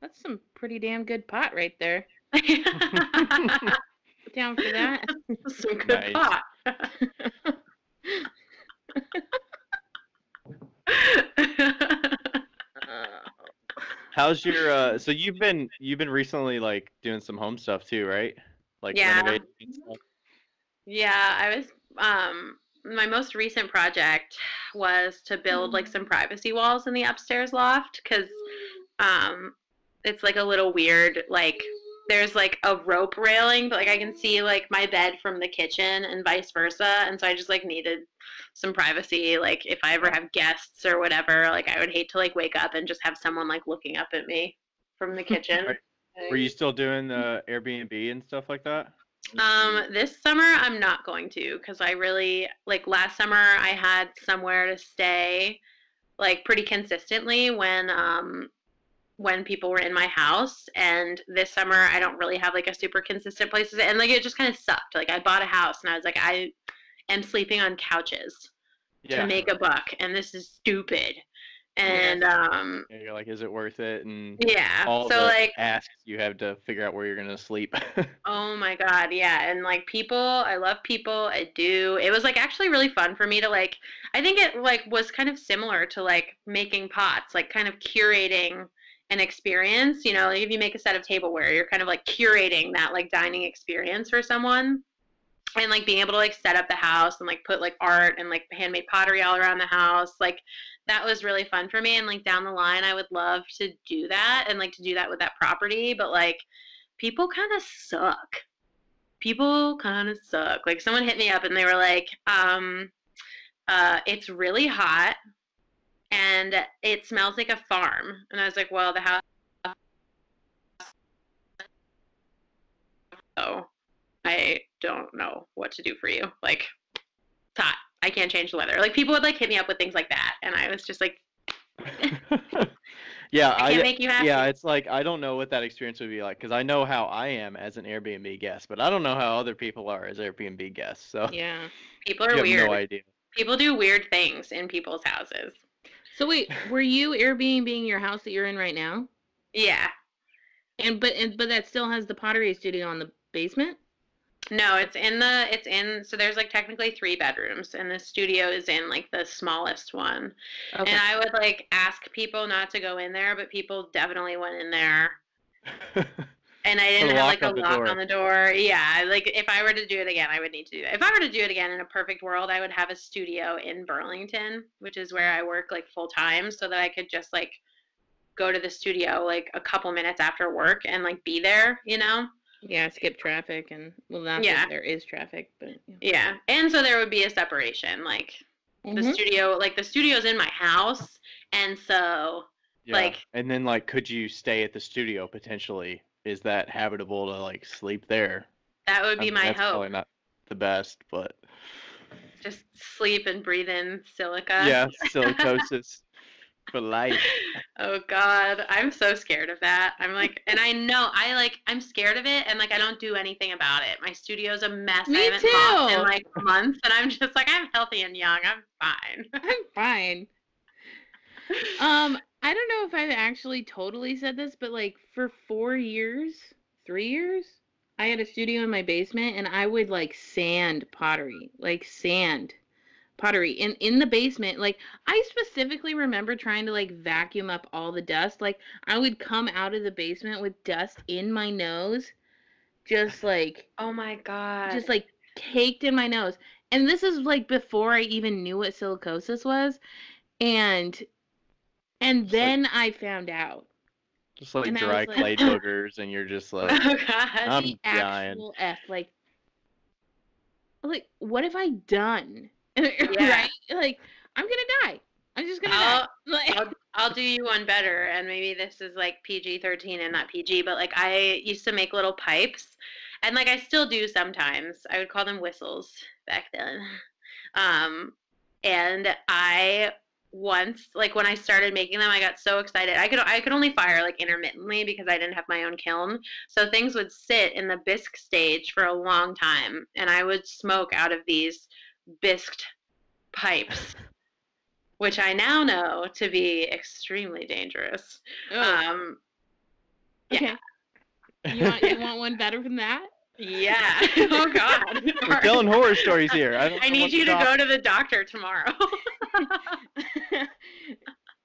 that's some pretty damn good pot right there. Down for that. Some good pot. How's your so you've been recently like doing some home stuff too, right? Like renovating and stuff. Yeah, I was my most recent project was to build like some privacy walls in the upstairs loft, because it's like a little weird, like there's like a rope railing, but like I can see like my bed from the kitchen and vice versa, and so I just like needed some privacy. Like if I ever have guests or whatever, like I would hate to like wake up and just have someone like looking up at me from the kitchen. Were you still doing the Airbnb and stuff like that? This summer I'm not going to, because I really, like last summer I had somewhere to stay like pretty consistently when people were in my house, and this summer I don't really have like a super consistent place to stay, and like it just kind of sucked. Like I bought a house and I was like, I am sleeping on couches to make a buck, and this is stupid. And you're like, is it worth it? And all the like asks you have to figure out where you're gonna sleep. Oh my God, yeah. And like people, I love people. I do. It was like actually really fun for me to like, I think it like was kind of similar to like making pots, like kind of curating an experience. Like if you make a set of tableware, you're kind of like curating that like dining experience for someone. And like being able to like set up the house and like put like art and like handmade pottery all around the house, like that was really fun for me. And like down the line I would love to do that, and like to do that with that property, but like people kind of suck. Like someone hit me up and they were like, it's really hot and it smells like a farm. And I was like, well, the house, oh, I don't know what to do for you. Like, it's hot. I can't change the weather. Like, people would, like, hit me up with things like that. And I was just like, yeah, I can't make you happy. Yeah, it's like, I don't know what that experience would be like, because I know how I am as an Airbnb guest, but I don't know how other people are as Airbnb guests. So yeah, people are weird. No idea. People do weird things in people's houses. So wait, were you Airbnb-ing your house that you're in right now? Yeah. But that still has the pottery studio on the basement? No, so there's like technically 3 bedrooms, and the studio is in like the smallest one. Okay. And I would like ask people not to go in there, but people definitely went in there. And I didn't have like a lock on the door. Yeah, like if I were to do it again, I would need to do that. If I were to do it again in a perfect world, I would have a studio in Burlington, which is where I work like full time, so that I could just like go to the studio like a couple minutes after work and like be there, you know? Yeah, skip traffic and well, not that there is traffic, but yeah. And so there would be a separation, like the studio's in my house, and so like. And then like, could you stay at the studio potentially? Is that habitable to like sleep there? That would be my that's hope. Probably not the best, but just sleep and breathe in silica. Yeah, silicosis for life. Oh God, I'm so scared of that. I'm like, and I know I'm scared of it, and like I don't do anything about it. My studio's a mess. Me I haven't too. talked in like months, and I'm just like, I'm healthy and young. I'm fine. I'm fine. I don't know if I've actually totally said this, but like for 3 years, I had a studio in my basement, and I would like sand pottery in the basement. Like I specifically remember trying to like vacuum up all the dust. Like I would come out of the basement with dust in my nose, just like, oh my God, just like caked in my nose. And this is like before I even knew what silicosis was, and then I found out. Just like dry clay boogers, and you're just like, oh God, I'm dying. Like what have I done? Yeah. Right? Like, I'm gonna die. I'm just gonna die. Like, I'll do you one better, and maybe this is like PG-13 and not PG, but like I used to make little pipes, and like I still do sometimes. I would call them whistles back then. And I once, like when I started making them, I got so excited. I could only fire like intermittently because I didn't have my own kiln. So things would sit in the bisque stage for a long time, and I would smoke out of these bisqued pipes, which I now know to be extremely dangerous. okay. Yeah. You want one better than that? Yeah. Oh God. We're telling horror stories here. I need you to go to the doctor tomorrow.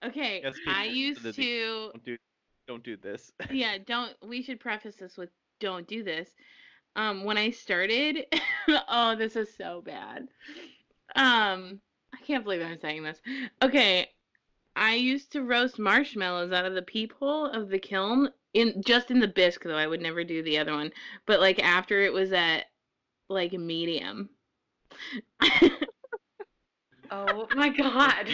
Okay. Yes, I used to. Don't do this. Yeah. We should preface this with don't do this. When I started, oh, this is so bad. I can't believe I'm saying this. Okay, I used to roast marshmallows out of the peephole of the kiln in the bisque, though I would never do the other one. But like after it was at like medium. Oh my God.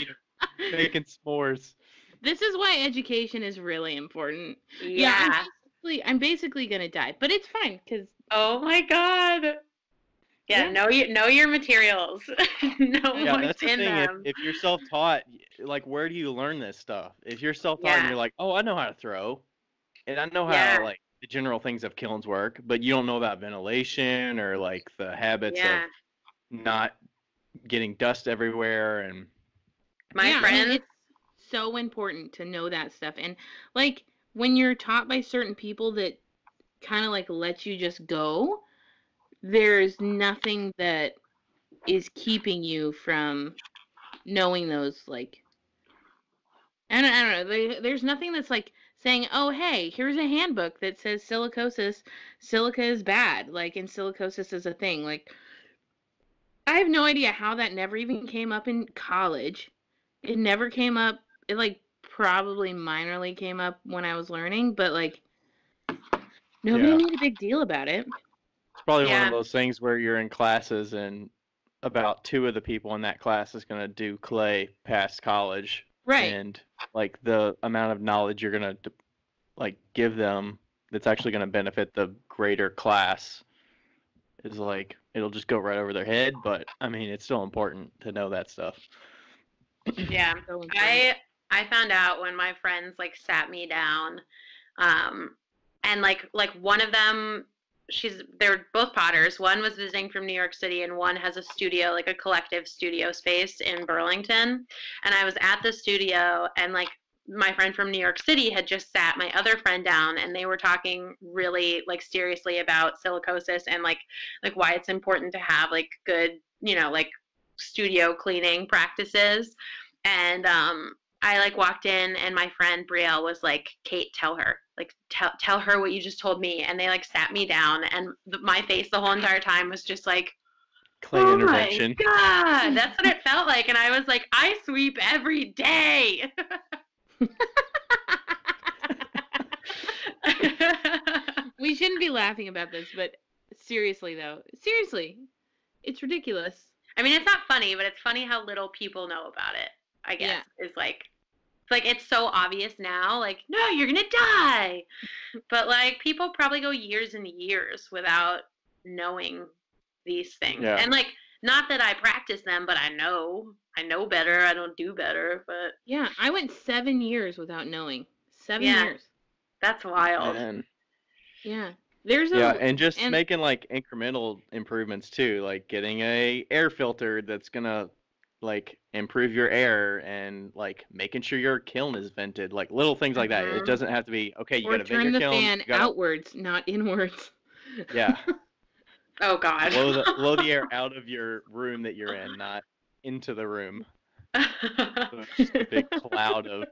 Making s'mores. This is why education is really important. Yeah. I'm basically gonna die, but it's fine because. Oh my God. Yeah, know your materials. That's the thing. them. If you're self-taught, like, where do you learn this stuff? If you're self-taught and you're like, oh, I know how to throw, and I know how like the general things of kilns work, but you don't know about ventilation or like the habits of not getting dust everywhere. And my friend, it's so important to know that stuff. And like when you're taught by certain people that kind of like let you just go, there's nothing that is keeping you from knowing those, like, I don't know, there's nothing that's like saying, oh, hey, here's a handbook that says silica is bad, like, and silicosis is a thing. Like, I have no idea how that never even came up in college. It never came up, it, like, probably minorly came up when I was learning, but, like, nobody made a big deal about it. It's probably one of those things where you're in classes and about 2 of the people in that class is going to do clay past college. Right. And like the amount of knowledge you're going to like give them that's actually going to benefit the greater class is like, it'll just go right over their head. But I mean, it's still important to know that stuff. Yeah. I found out when my friends like sat me down, and like one of them, they're both potters. One was visiting from New York City, and one has a studio, like a collective studio space in Burlington. And I was at the studio, and like my friend from New York City had just sat my other friend down, and they were talking really like seriously about silicosis and like why it's important to have like good, like studio cleaning practices. And I like walked in, and my friend Brielle was like, Kate, tell her, like, tell her what you just told me. And they like sat me down, and my face the whole entire time was just like, Clean intervention. My God, that's what it felt like. And I was like, I sweep every day. We shouldn't be laughing about this, but seriously, it's ridiculous. I mean, it's not funny, but it's funny how little people know about it, I guess. Yeah. It's so obvious now, like, no, you're going to die. But, like, people probably go years and years without knowing these things. Yeah. And, like, not that I practice them, but I know better. I don't do better, but. Yeah, I went 7 years without knowing. 7 years. That's wild. Man. Yeah. And making like incremental improvements too, like getting a air filter that's gonna like improve your air, and like making sure your kiln is vented, like little things like that. It doesn't have to be okay. You gotta vent your kiln. Turn the fan outwards, not inwards. Yeah. Oh God. Blow the air out of your room that you're in, not into the room. So it's just a big cloud of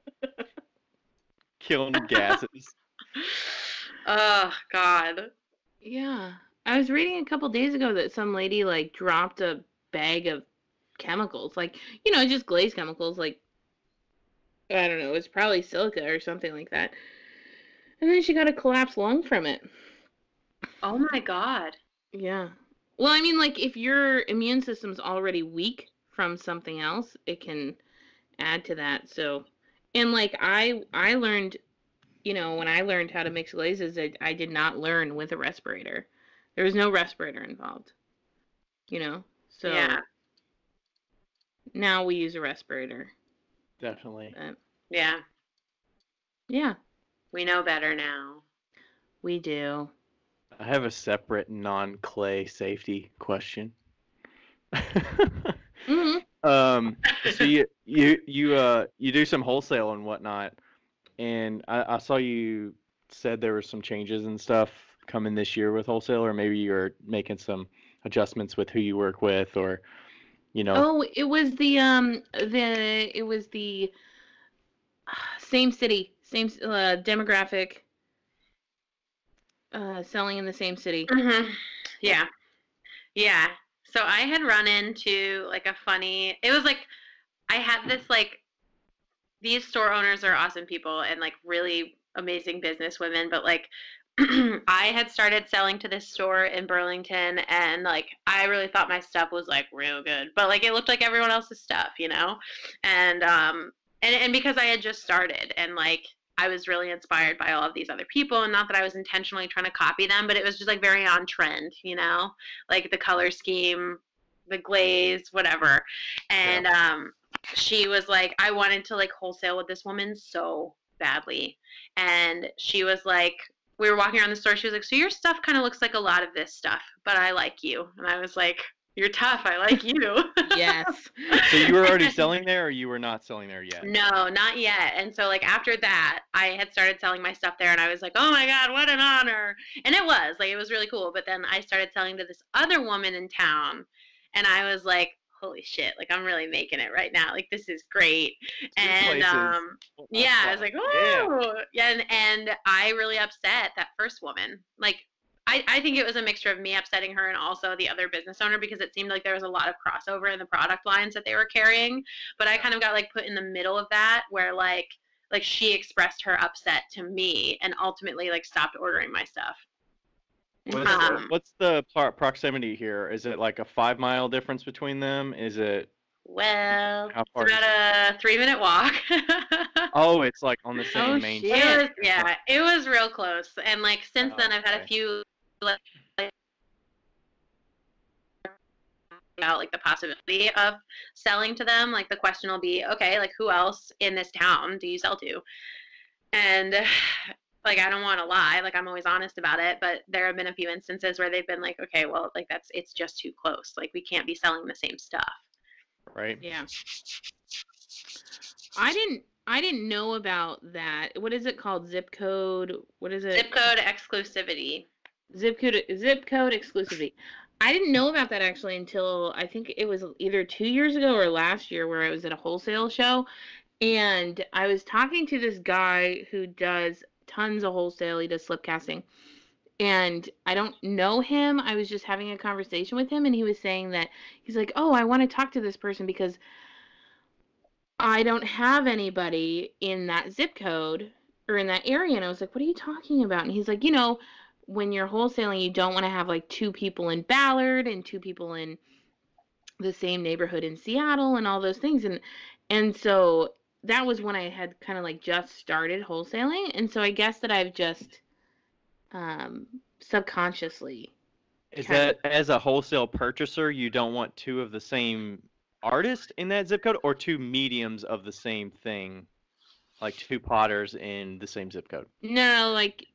kiln gases. Oh, God. Yeah. I was reading a couple days ago that some lady, like, dropped a bag of chemicals. Like, just glaze chemicals. Like, I don't know. It's probably silica or something like that. And then she got a collapsed lung from it. Oh, my God. Yeah. Well, I mean, like, if your immune system's already weak from something else, it can add to that. So, and, like, I learned... when I learned how to mix glazes, I did not learn with a respirator. There was no respirator involved. So yeah. Now we use a respirator. Definitely. Yeah. Yeah. We know better now. We do. I have a separate non-clay safety question. Mm-hmm. So you do some wholesale and whatnot. And I saw you said there were some changes and stuff coming this year with wholesale, or maybe you're making some adjustments with who you work with, or, Oh, it was the same city, same demographic, selling in the same city. Mm-hmm. Yeah. Yeah. So I had run into like it was like, I had this like, these store owners are awesome people and like really amazing business women, but like I had started selling to this store in Burlington, and like I really thought my stuff was like real good, but like it looked like everyone else's stuff, and because I had just started, and like I was really inspired by all of these other people, and not that I was intentionally trying to copy them, but it was just like very on trend, like the color scheme, the glaze, whatever. And she was like, I wanted to like wholesale with this woman so badly. And she was like, we were walking around the store. She was like, so your stuff kind of looks like a lot of this stuff, but I like you. And I was like, you're tough. I like you. Yes. So you were already selling there, or you were not selling there yet? No, not yet. And so like after that, I had started selling my stuff there, and I was like, oh my God, what an honor. And it was really cool. But then I started selling to this other woman in town, and I was like, holy shit, like I'm really making it right now. Like this is great. And I was like, oh yeah. And I really upset that first woman. Like I think it was a mixture of me upsetting her and also the other business owner, because it seemed like there was a lot of crossover in the product lines that they were carrying. But I kind of got like put in the middle of that, where like she expressed her upset to me and ultimately like stopped ordering my stuff. What's the proximity here? Is it like a 5 mile difference between them? Is it? Well, it's about a 3-minute walk. Oh, it's like on the same main street. It was real close. And like since then, I've had a few about like the possibility of selling to them. Like the question will be, okay, like who else in this town do you sell to? And like, I don't want to lie, like I'm always honest about it, but there have been a few instances where they've been like, okay, well, like it's just too close. Like we can't be selling the same stuff. Right. Yeah. I didn't know about that. What is it called? Zip code? What is it? Zip code exclusivity. Zip code exclusivity. I didn't know about that actually until I think it was either 2 years ago or last year, where I was at a wholesale show, and I was talking to this guy who does tons of wholesale. He does slip casting, and I don't know him. I was just having a conversation with him, and he was saying that he's like, "Oh, I want to talk to this person because I don't have anybody in that zip code or in that area." And I was like, "What are you talking about?" And he's like, when you're wholesaling, you don't want to have like two people in Ballard and two people in the same neighborhood in Seattle and all those things. And so that was when I had kind of like just started wholesaling. And so I guess that I've just subconsciously. Is that as a wholesale purchaser, you don't want two of the same artist in that zip code, or two mediums of the same thing, like two potters in the same zip code? No, like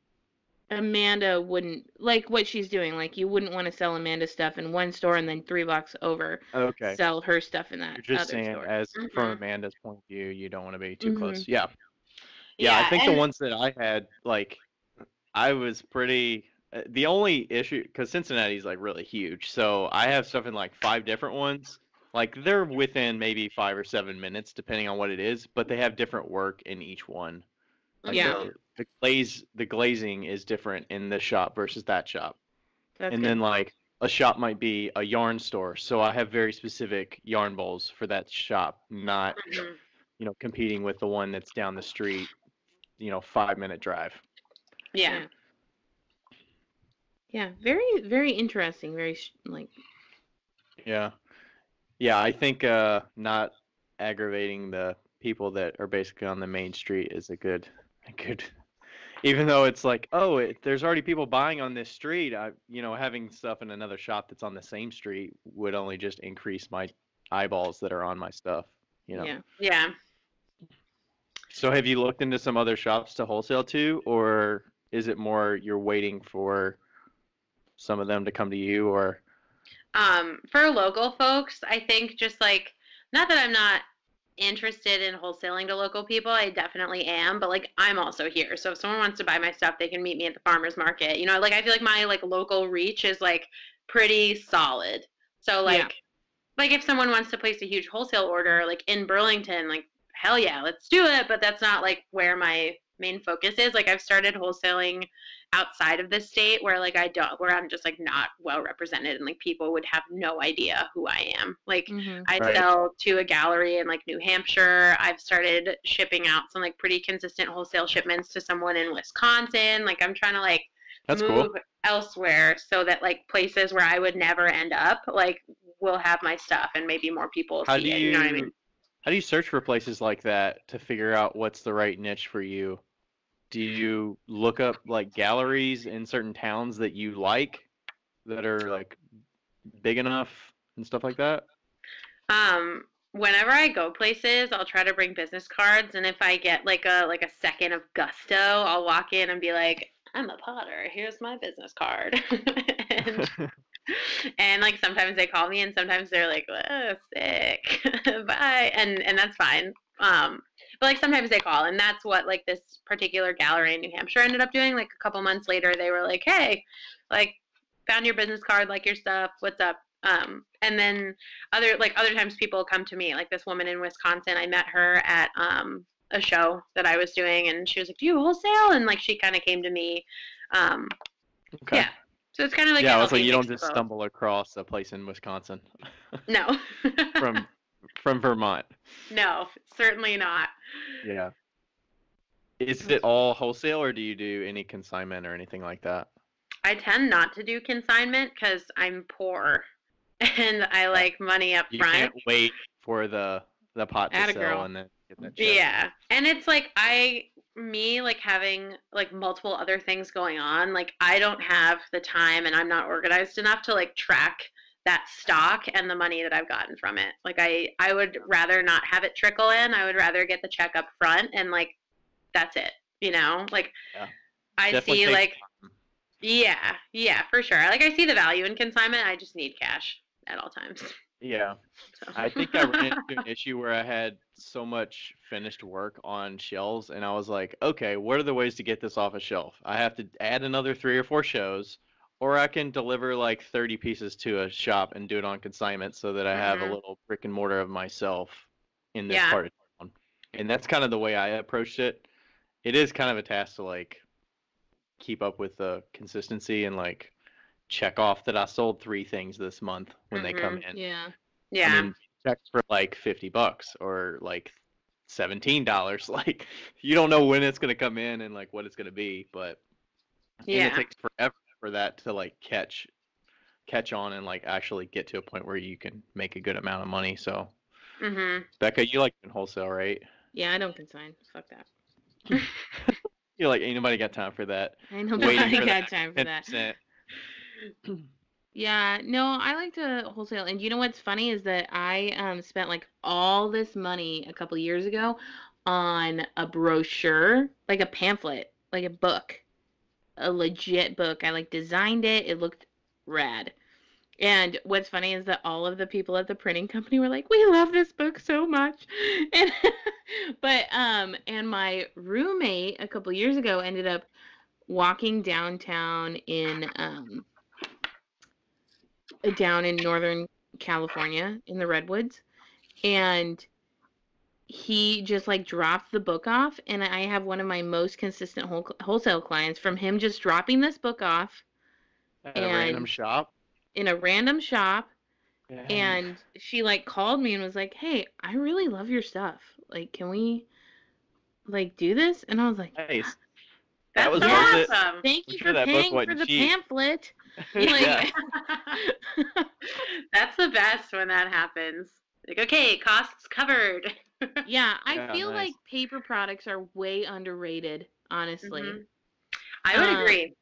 Amanda wouldn't, like what she's doing, like you wouldn't want to sell Amanda stuff in one store and then 3 blocks over Okay. sell her stuff in that You're just other saying, store. as Mhm. from Amanda's point of view, you don't want to be too Mhm. close. Yeah. Yeah, I think the ones that I had, like, I was pretty. The only issue, because Cincinnati's like really huge, so I have stuff in like 5 different ones. Like they're within maybe 5 or 7 minutes, depending on what it is, but they have different work in each one. Like Yeah. the glazing is different in this shop versus that shop. That's And good. then like a shop might be a yarn store, so I have very specific yarn bowls for that shop, not Mhm. competing with the one that's down the street, 5-minute drive. Yeah. Yeah, very, very interesting. Very, like, Yeah. Yeah, I think not aggravating the people that are basically on the main street is a good, even though it's like, oh, there's already people buying on this street. Having stuff in another shop that's on the same street would only just increase my eyeballs that are on my stuff. yeah. Yeah. So have you looked into some other shops to wholesale to, or is it more you're waiting for some of them to come to you, or? For local folks, I think just like, not that I'm not interested in wholesaling to local people, I definitely am, but like I'm also here. So if someone wants to buy my stuff, they can meet me at the farmer's market. Like I feel like my like local reach is like pretty solid. So like if someone wants to place a huge wholesale order like in Burlington, like hell yeah, let's do it, but that's not like where my main focus is. Like I've started wholesaling outside of the state where like where I'm just like not well represented and like people would have no idea who I am. Like I Right. sell to a gallery in like New Hampshire. I've started shipping out some like pretty consistent wholesale shipments to someone in Wisconsin. Like I'm trying to like That's move cool. elsewhere so that like places where I would never end up like will have my stuff and maybe more people How see do it. You know what I you mean? how do you search for places like that to figure out what's the right niche for you? Do you look up like galleries in certain towns that you like that are like big enough and stuff like that? Whenever I go places, I'll try to bring business cards, and if I get like a second of gusto, I'll walk in and be like, "I'm a potter. Here's my business card." and and like sometimes they call me, and sometimes they're like, "Oh, sick, bye," and that's fine. But like sometimes they call, and that's what like this particular gallery in New Hampshire ended up doing. Like a couple months later, they were like, "Hey, like found your business card, like your stuff. What's up?" And then other times people come to me. Like this woman in Wisconsin, I met her at a show that I was doing, and she was like, "Do you wholesale?" And like she kind of came to me. Okay. Yeah. So it's kind of like Yeah, a I was like, healthy you don't mix of just both. stumble across a place in Wisconsin No. from Vermont. No, certainly not. Yeah. Is it all wholesale, or do you do any consignment or anything like that? I tend not to do consignment because I'm poor and I like money up You front. can't wait for the pot to Atta sell girl. and then get that check. Yeah. And it's like me like having like multiple other things going on, like I don't have the time and I'm not organized enough to like track that stock and the money that I've gotten from it. Like I would rather not have it trickle in. I would rather get the check up front and like that's it, Like Yeah. I Definitely see takes like time. yeah, for sure. Like I see the value in consignment. I just need cash at all times. Yeah. So. I think I ran into an issue where I had so much finished work on shelves, and I was like, okay, what are the ways to get this off a shelf? I have to add another 3 or 4 shows, or I can deliver like 30 pieces to a shop and do it on consignment so that I have a Mhm. little brick and mortar of myself in this Yeah. part of town. And that's kind of the way I approached it. It is kind of a task to like keep up with the consistency and like check off that I sold 3 things this month when they come Mhm. in. Yeah. I Yeah. mean, checks for like $50 or like $17. Like you don't know when it's gonna come in and like what it's gonna be, but and it Yeah. takes forever for that to like catch on and like actually get to a point where you can make a good amount of money. So Mhm. Becca, you like in wholesale, right? Yeah, I don't consign. Fuck that. You're like ain't nobody got time for that. Ain't Waiting nobody for got that time for that. 10%. Yeah, no, I like to wholesale. And you know what's funny is that I spent like all this money a couple years ago on a brochure, like a pamphlet, like a book, a legit book. I like designed it. It looked rad. And what's funny is that all of the people at the printing company were like, "We love this book so much." And and my roommate a couple years ago ended up walking down in Northern California in the redwoods, and he just like dropped the book off, and I have one of my most consistent wholesale clients from him just dropping this book off At a random and shop. in a random shop. Dang. And she like called me and was like, "Hey, I really love your stuff. Like, can we like do this?" And I was like, Nice. That That's was so worth "Yes, it. awesome. thank I'm you sure for that book paying for wasn't the cheap. pamphlet." Yeah. Like, That's the best when that happens. Like, okay, costs covered. yeah, I Yeah, feel nice. like paper products are way underrated, honestly. Mhm. I would Um, agree.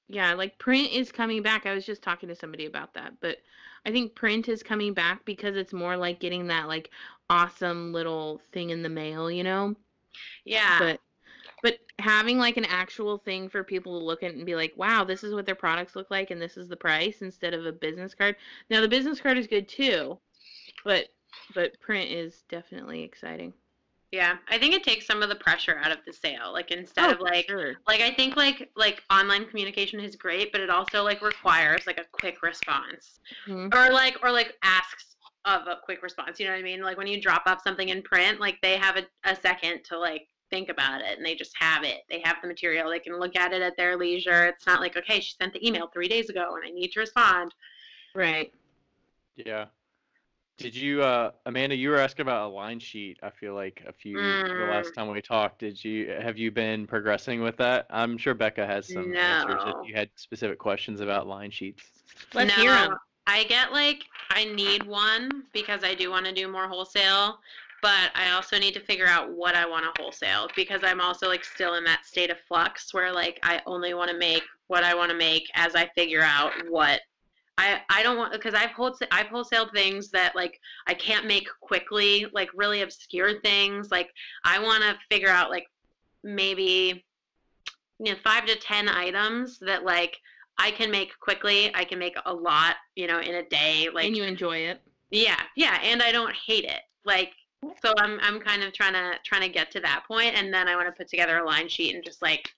yeah, like print is coming back. I was just talking to somebody about that, but I think print is coming back because it's more like getting that like awesome little thing in the mail, you know? Yeah. But having like an actual thing for people to look at and be like, "Wow, this is what their products look like and this is the price," instead of a business card. Now the business card is good too, but print is definitely exciting. Yeah, I think it takes some of the pressure out of the sale. Like instead Oh, of for sure. I think online communication is great, but it also like requires like a quick response. Mhm. Or like asks of a quick response. You know what I mean? Like when you drop off something in print, like they have a second to like think about it and they just have it. They have the material. They can look at it at their leisure. It's not like, okay, she sent the email 3 days ago and I need to respond. Right. Yeah. Did you, Amanda, you were asking about a line sheet, I feel like the Mm, last time we talked. Have you been progressing with that? I'm sure Becca has some answers if no. you had specific questions about line sheets. Let's hear No, them. I get I need one because I do want to do more wholesale, but I also need to figure out what I want to wholesale because I'm also like still in that state of flux where like I only want to make what I want to make as I figure out what I don't want because I've wholesaled things that like I can't make quickly, like really obscure things. Like I want to figure out like maybe 5 to 10 items that like I can make quickly. I can make a lot, in a day. Like, And you enjoy it. yeah, yeah, and I don't hate it. Like, so I'm kind of trying to get to that point, and then I want to put together a line sheet and just like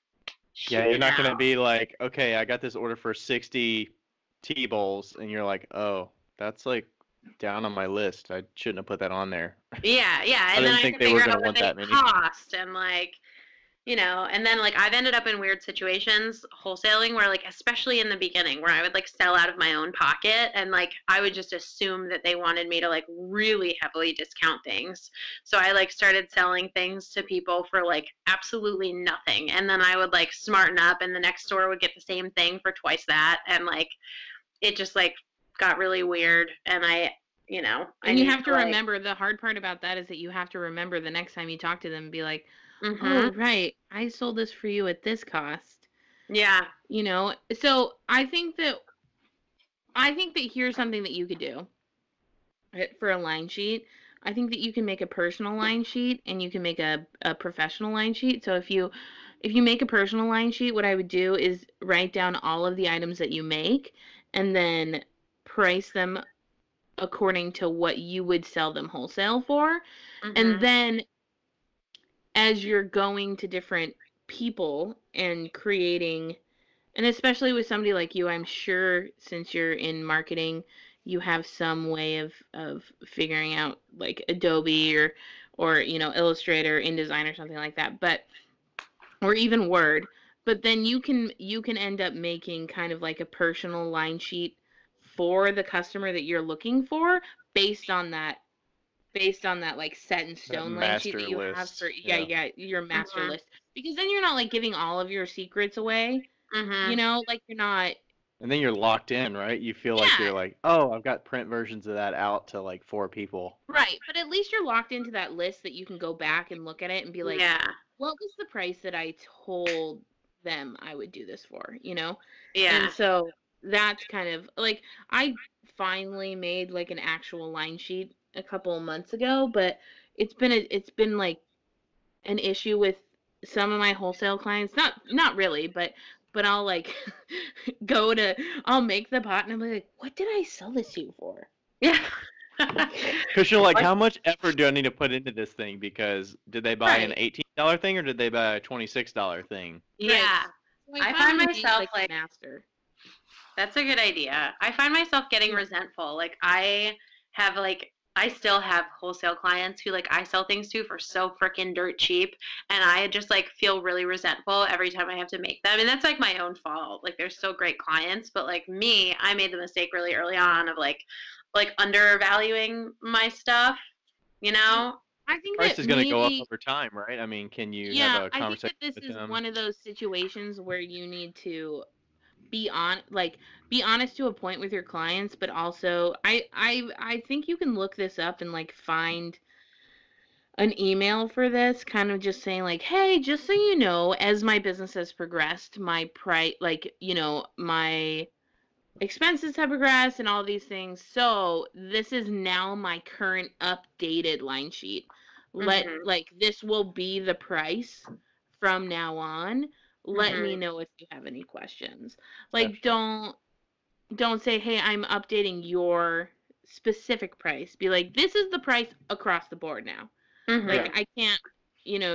Yeah, shoot you're it not gonna out. be like, okay, I got this order for 60 tea bowls, and you're like, oh, that's like down on my list. I shouldn't have put that on there. Yeah, yeah, I and then didn't I have think to they were figure gonna out what want they that many. cost and and then like I've ended up in weird situations wholesaling where like especially in the beginning where I would like sell out of my own pocket and like I would just assume that they wanted me to like really heavily discount things. So I like started selling things to people for like absolutely nothing and then I would like smarten up and the next store would get the same thing for twice that and like it just like got really weird and I And you need have to to remember the hard part about that is that you have to remember the next time you talk to them and be like, mhm. "Oh, right. I sold this for you at this cost." Yeah. You know? So, I think that here's something that you could do for a line sheet. I think that you can make a personal line sheet and you can make a professional line sheet. So if you make a personal line sheet, what I would do is write down all of the items that you make and then price them according to what you would sell them wholesale for. Mm-hmm. And then as you're going to different people and creating, and especially with somebody like you, I'm sure since you're in marketing, you have some way of figuring out like Adobe or Illustrator, InDesign or something like that, but or even Word. But then you can end up making kind of like a personal line sheet for the customer that you're looking for based on that like set in stone line sheet that you have for your master Mm-hmm. list, because then you're not like giving all of your secrets away. Mm-hmm. Like you're not. And then you're locked in, right? You feel like you're like, oh, I've got print versions of that out to like 4 people. Right, but at least you're locked into that list that you can go back and look at it and be like, Yeah. what was the price that I told them I would do this for, Yeah. And so that's kind of like, I finally made like an actual line sheet a couple of months ago, but it's been like an issue with some of my wholesale clients. Not really, but I'll like I'll make the pot and I'm like, what did I sell this to you for? Yeah. Because you're like, how much effort do I need to put into this thing? Because did they buy an $18 thing or did they buy a $26 thing? Yeah. So I find myself like master. That's a good idea. I find myself getting resentful. Like I still have wholesale clients who like I sell things to for so freaking dirt cheap, and I just like feel really resentful every time I have to make them. And that's like my own fault. Like they're so great clients, but like me, I made the mistake really early on of like undervaluing my stuff, I think price that is going to go up over time, right? I mean, can you have a conversation with them? I think that this is one of those situations where you need to be honest to a point with your clients, but also I think you can look this up and like find an email for this, kind of just saying like, hey, just so you know, as my business has progressed, my price, like, my expenses have progressed and all these things. So this is now my current updated line sheet. Like this will be the price from now on. Let me know if you have any questions. Like don't say, hey, I'm updating your specific price. Be like, this is the price across the board now. Like I can't,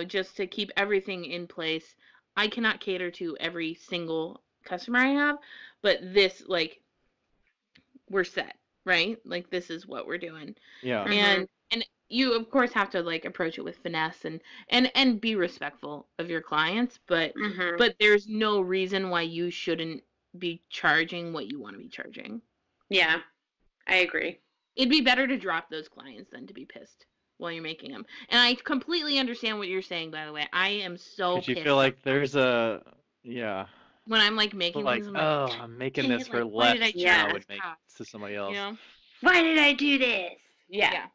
just to keep everything in place, I cannot cater to every single customer I have, but this, like, we're set, right? Like this is what we're doing. Yeah. And you of course have to like approach it with finesse and be respectful of your clients, but there's no reason why you shouldn't be charging what you want to be charging. Yeah, I agree. It'd be better to drop those clients than to be pissed while you're making them. And I completely understand what you're saying, by the way. I am so pissed. Because you feel like there's when I'm like making like, things, I'm making this for less than I would make to somebody else. Why did I do this? Yeah.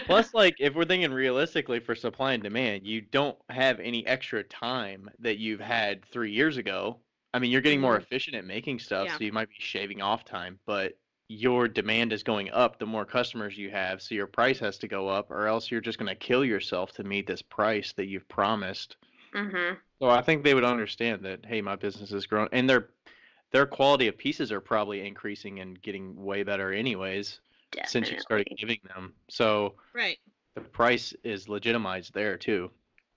Plus, like, if we're thinking realistically for supply and demand, you don't have any extra time that you've had 3 years ago. I mean, you're getting more efficient at making stuff, so you might be shaving off time, but your demand is going up the more customers you have, so your price has to go up, or else you're just going to kill yourself to meet this price that you've promised. So I think they would understand that, hey, my business is growing, and their quality of pieces are probably increasing and getting way better anyways. Definitely. Since you started giving them. So the price is legitimized there too.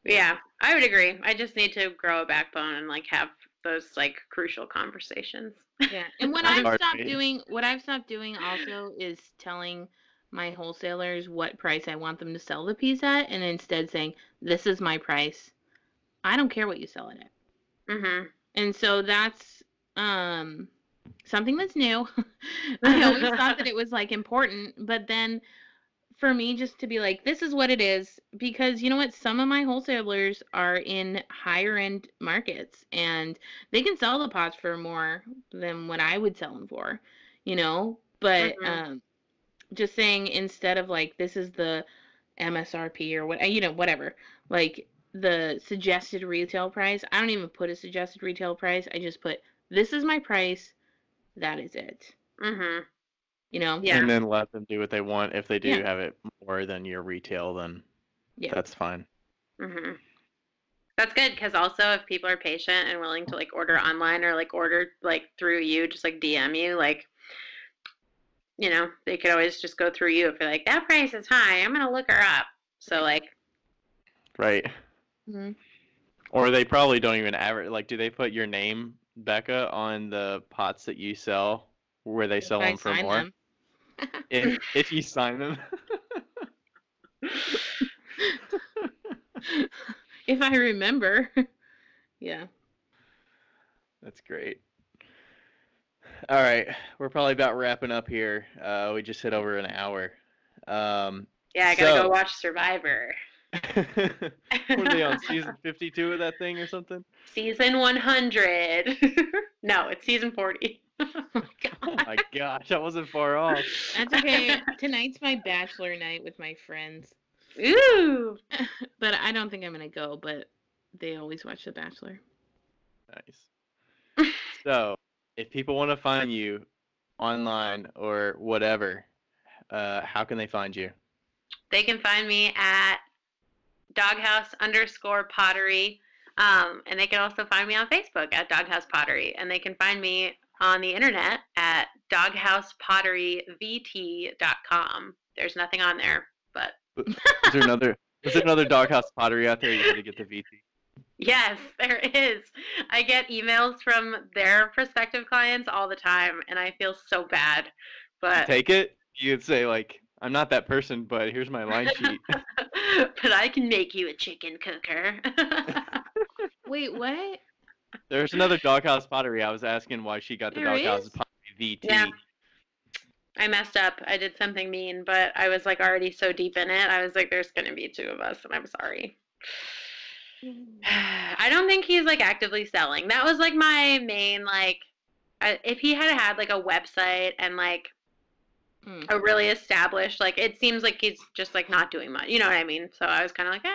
Yeah, I would agree. I just need to grow a backbone and like have those like crucial conversations. Yeah. And what I've stopped doing also is telling my wholesalers what price I want them to sell the piece at, and instead saying, this is my price. I don't care what you sell it at. And so that's something that's new. I always thought that it was like important, but then for me just to be like, this is what it is, because you know what, some of my wholesalers are in higher end markets and they can sell the pots for more than what I would sell them for, but just saying, instead of like, this is the MSRP or what, whatever, like the suggested retail price, I don't even put a suggested retail price. I just put, this is my price. That is it. And then let them do what they want. If they do have it more than your retail, then that's fine. That's good, because also if people are patient and willing to like order online or like order like through you, just like DM you, like they could always just go through you if you're like, that price is high. I'm going to look her up. So, like. Right. Mm-hmm. Or they probably don't even advertise. Like, do they put your name, Becca, on the pots that you sell where they sell them for more? Them. If you sign them. If I remember. Yeah. That's great. All right. We're probably about wrapping up here. We just hit over an hour. Yeah, I gotta go watch Survivor. Were they on season 52 of that thing or something? Season 100. No, it's season 40. Oh my God. Oh my gosh, I wasn't far off. That's okay. Tonight's my bachelor night with my friends. Ooh. But I don't think I'm going to go, but they always watch The Bachelor. Nice. So, if people want to find you online or whatever, how can they find you? They can find me at Doghouse_Pottery. And they can also find me on Facebook at Doghouse Pottery. And they can find me on the internet at doghousepotteryvt.com. There's nothing on there, but. Is there another Doghouse Pottery out there? You got to get the VT. Yes, there is. I get emails from their prospective clients all the time, and I feel so bad. But take it. You could say, like, I'm not that person, but here's my line sheet. But I can make you a chicken cooker. Wait, what? There's another Doghouse Pottery. I was asking why she got the Doghouse Pottery VT. Yeah. I messed up. I did something mean, but I was like already so deep in it. I was like, there's going to be two of us, and I'm sorry. I don't think he's like actively selling. That was like my main, like, if he had like a website and like a really established, like, it seems like he's just like not doing much. You know what I mean? So I was kind of like,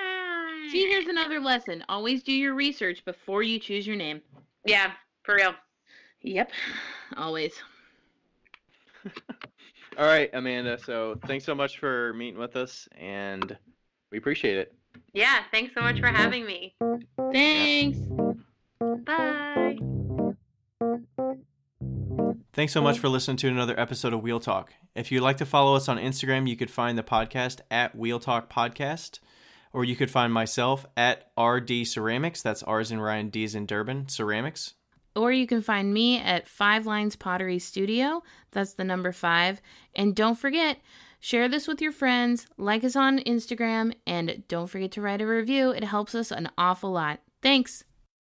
See, here's another lesson. Always do your research before you choose your name. Yeah, for real. Yep, always. All right, Amanda. So thanks so much for meeting with us, and we appreciate it. Yeah, thanks so much for having me. Thanks. Bye. Thanks so much for listening to another episode of Wheel Talk. If you'd like to follow us on Instagram, you could find the podcast at wheeltalkpodcast, or you could find myself at RD Ceramics. That's R's in Ryan, D's in Durban, Ceramics. Or you can find me at 5 Lines Pottery Studio. That's the number 5. And don't forget, share this with your friends, like us on Instagram, and don't forget to write a review. It helps us an awful lot. Thanks.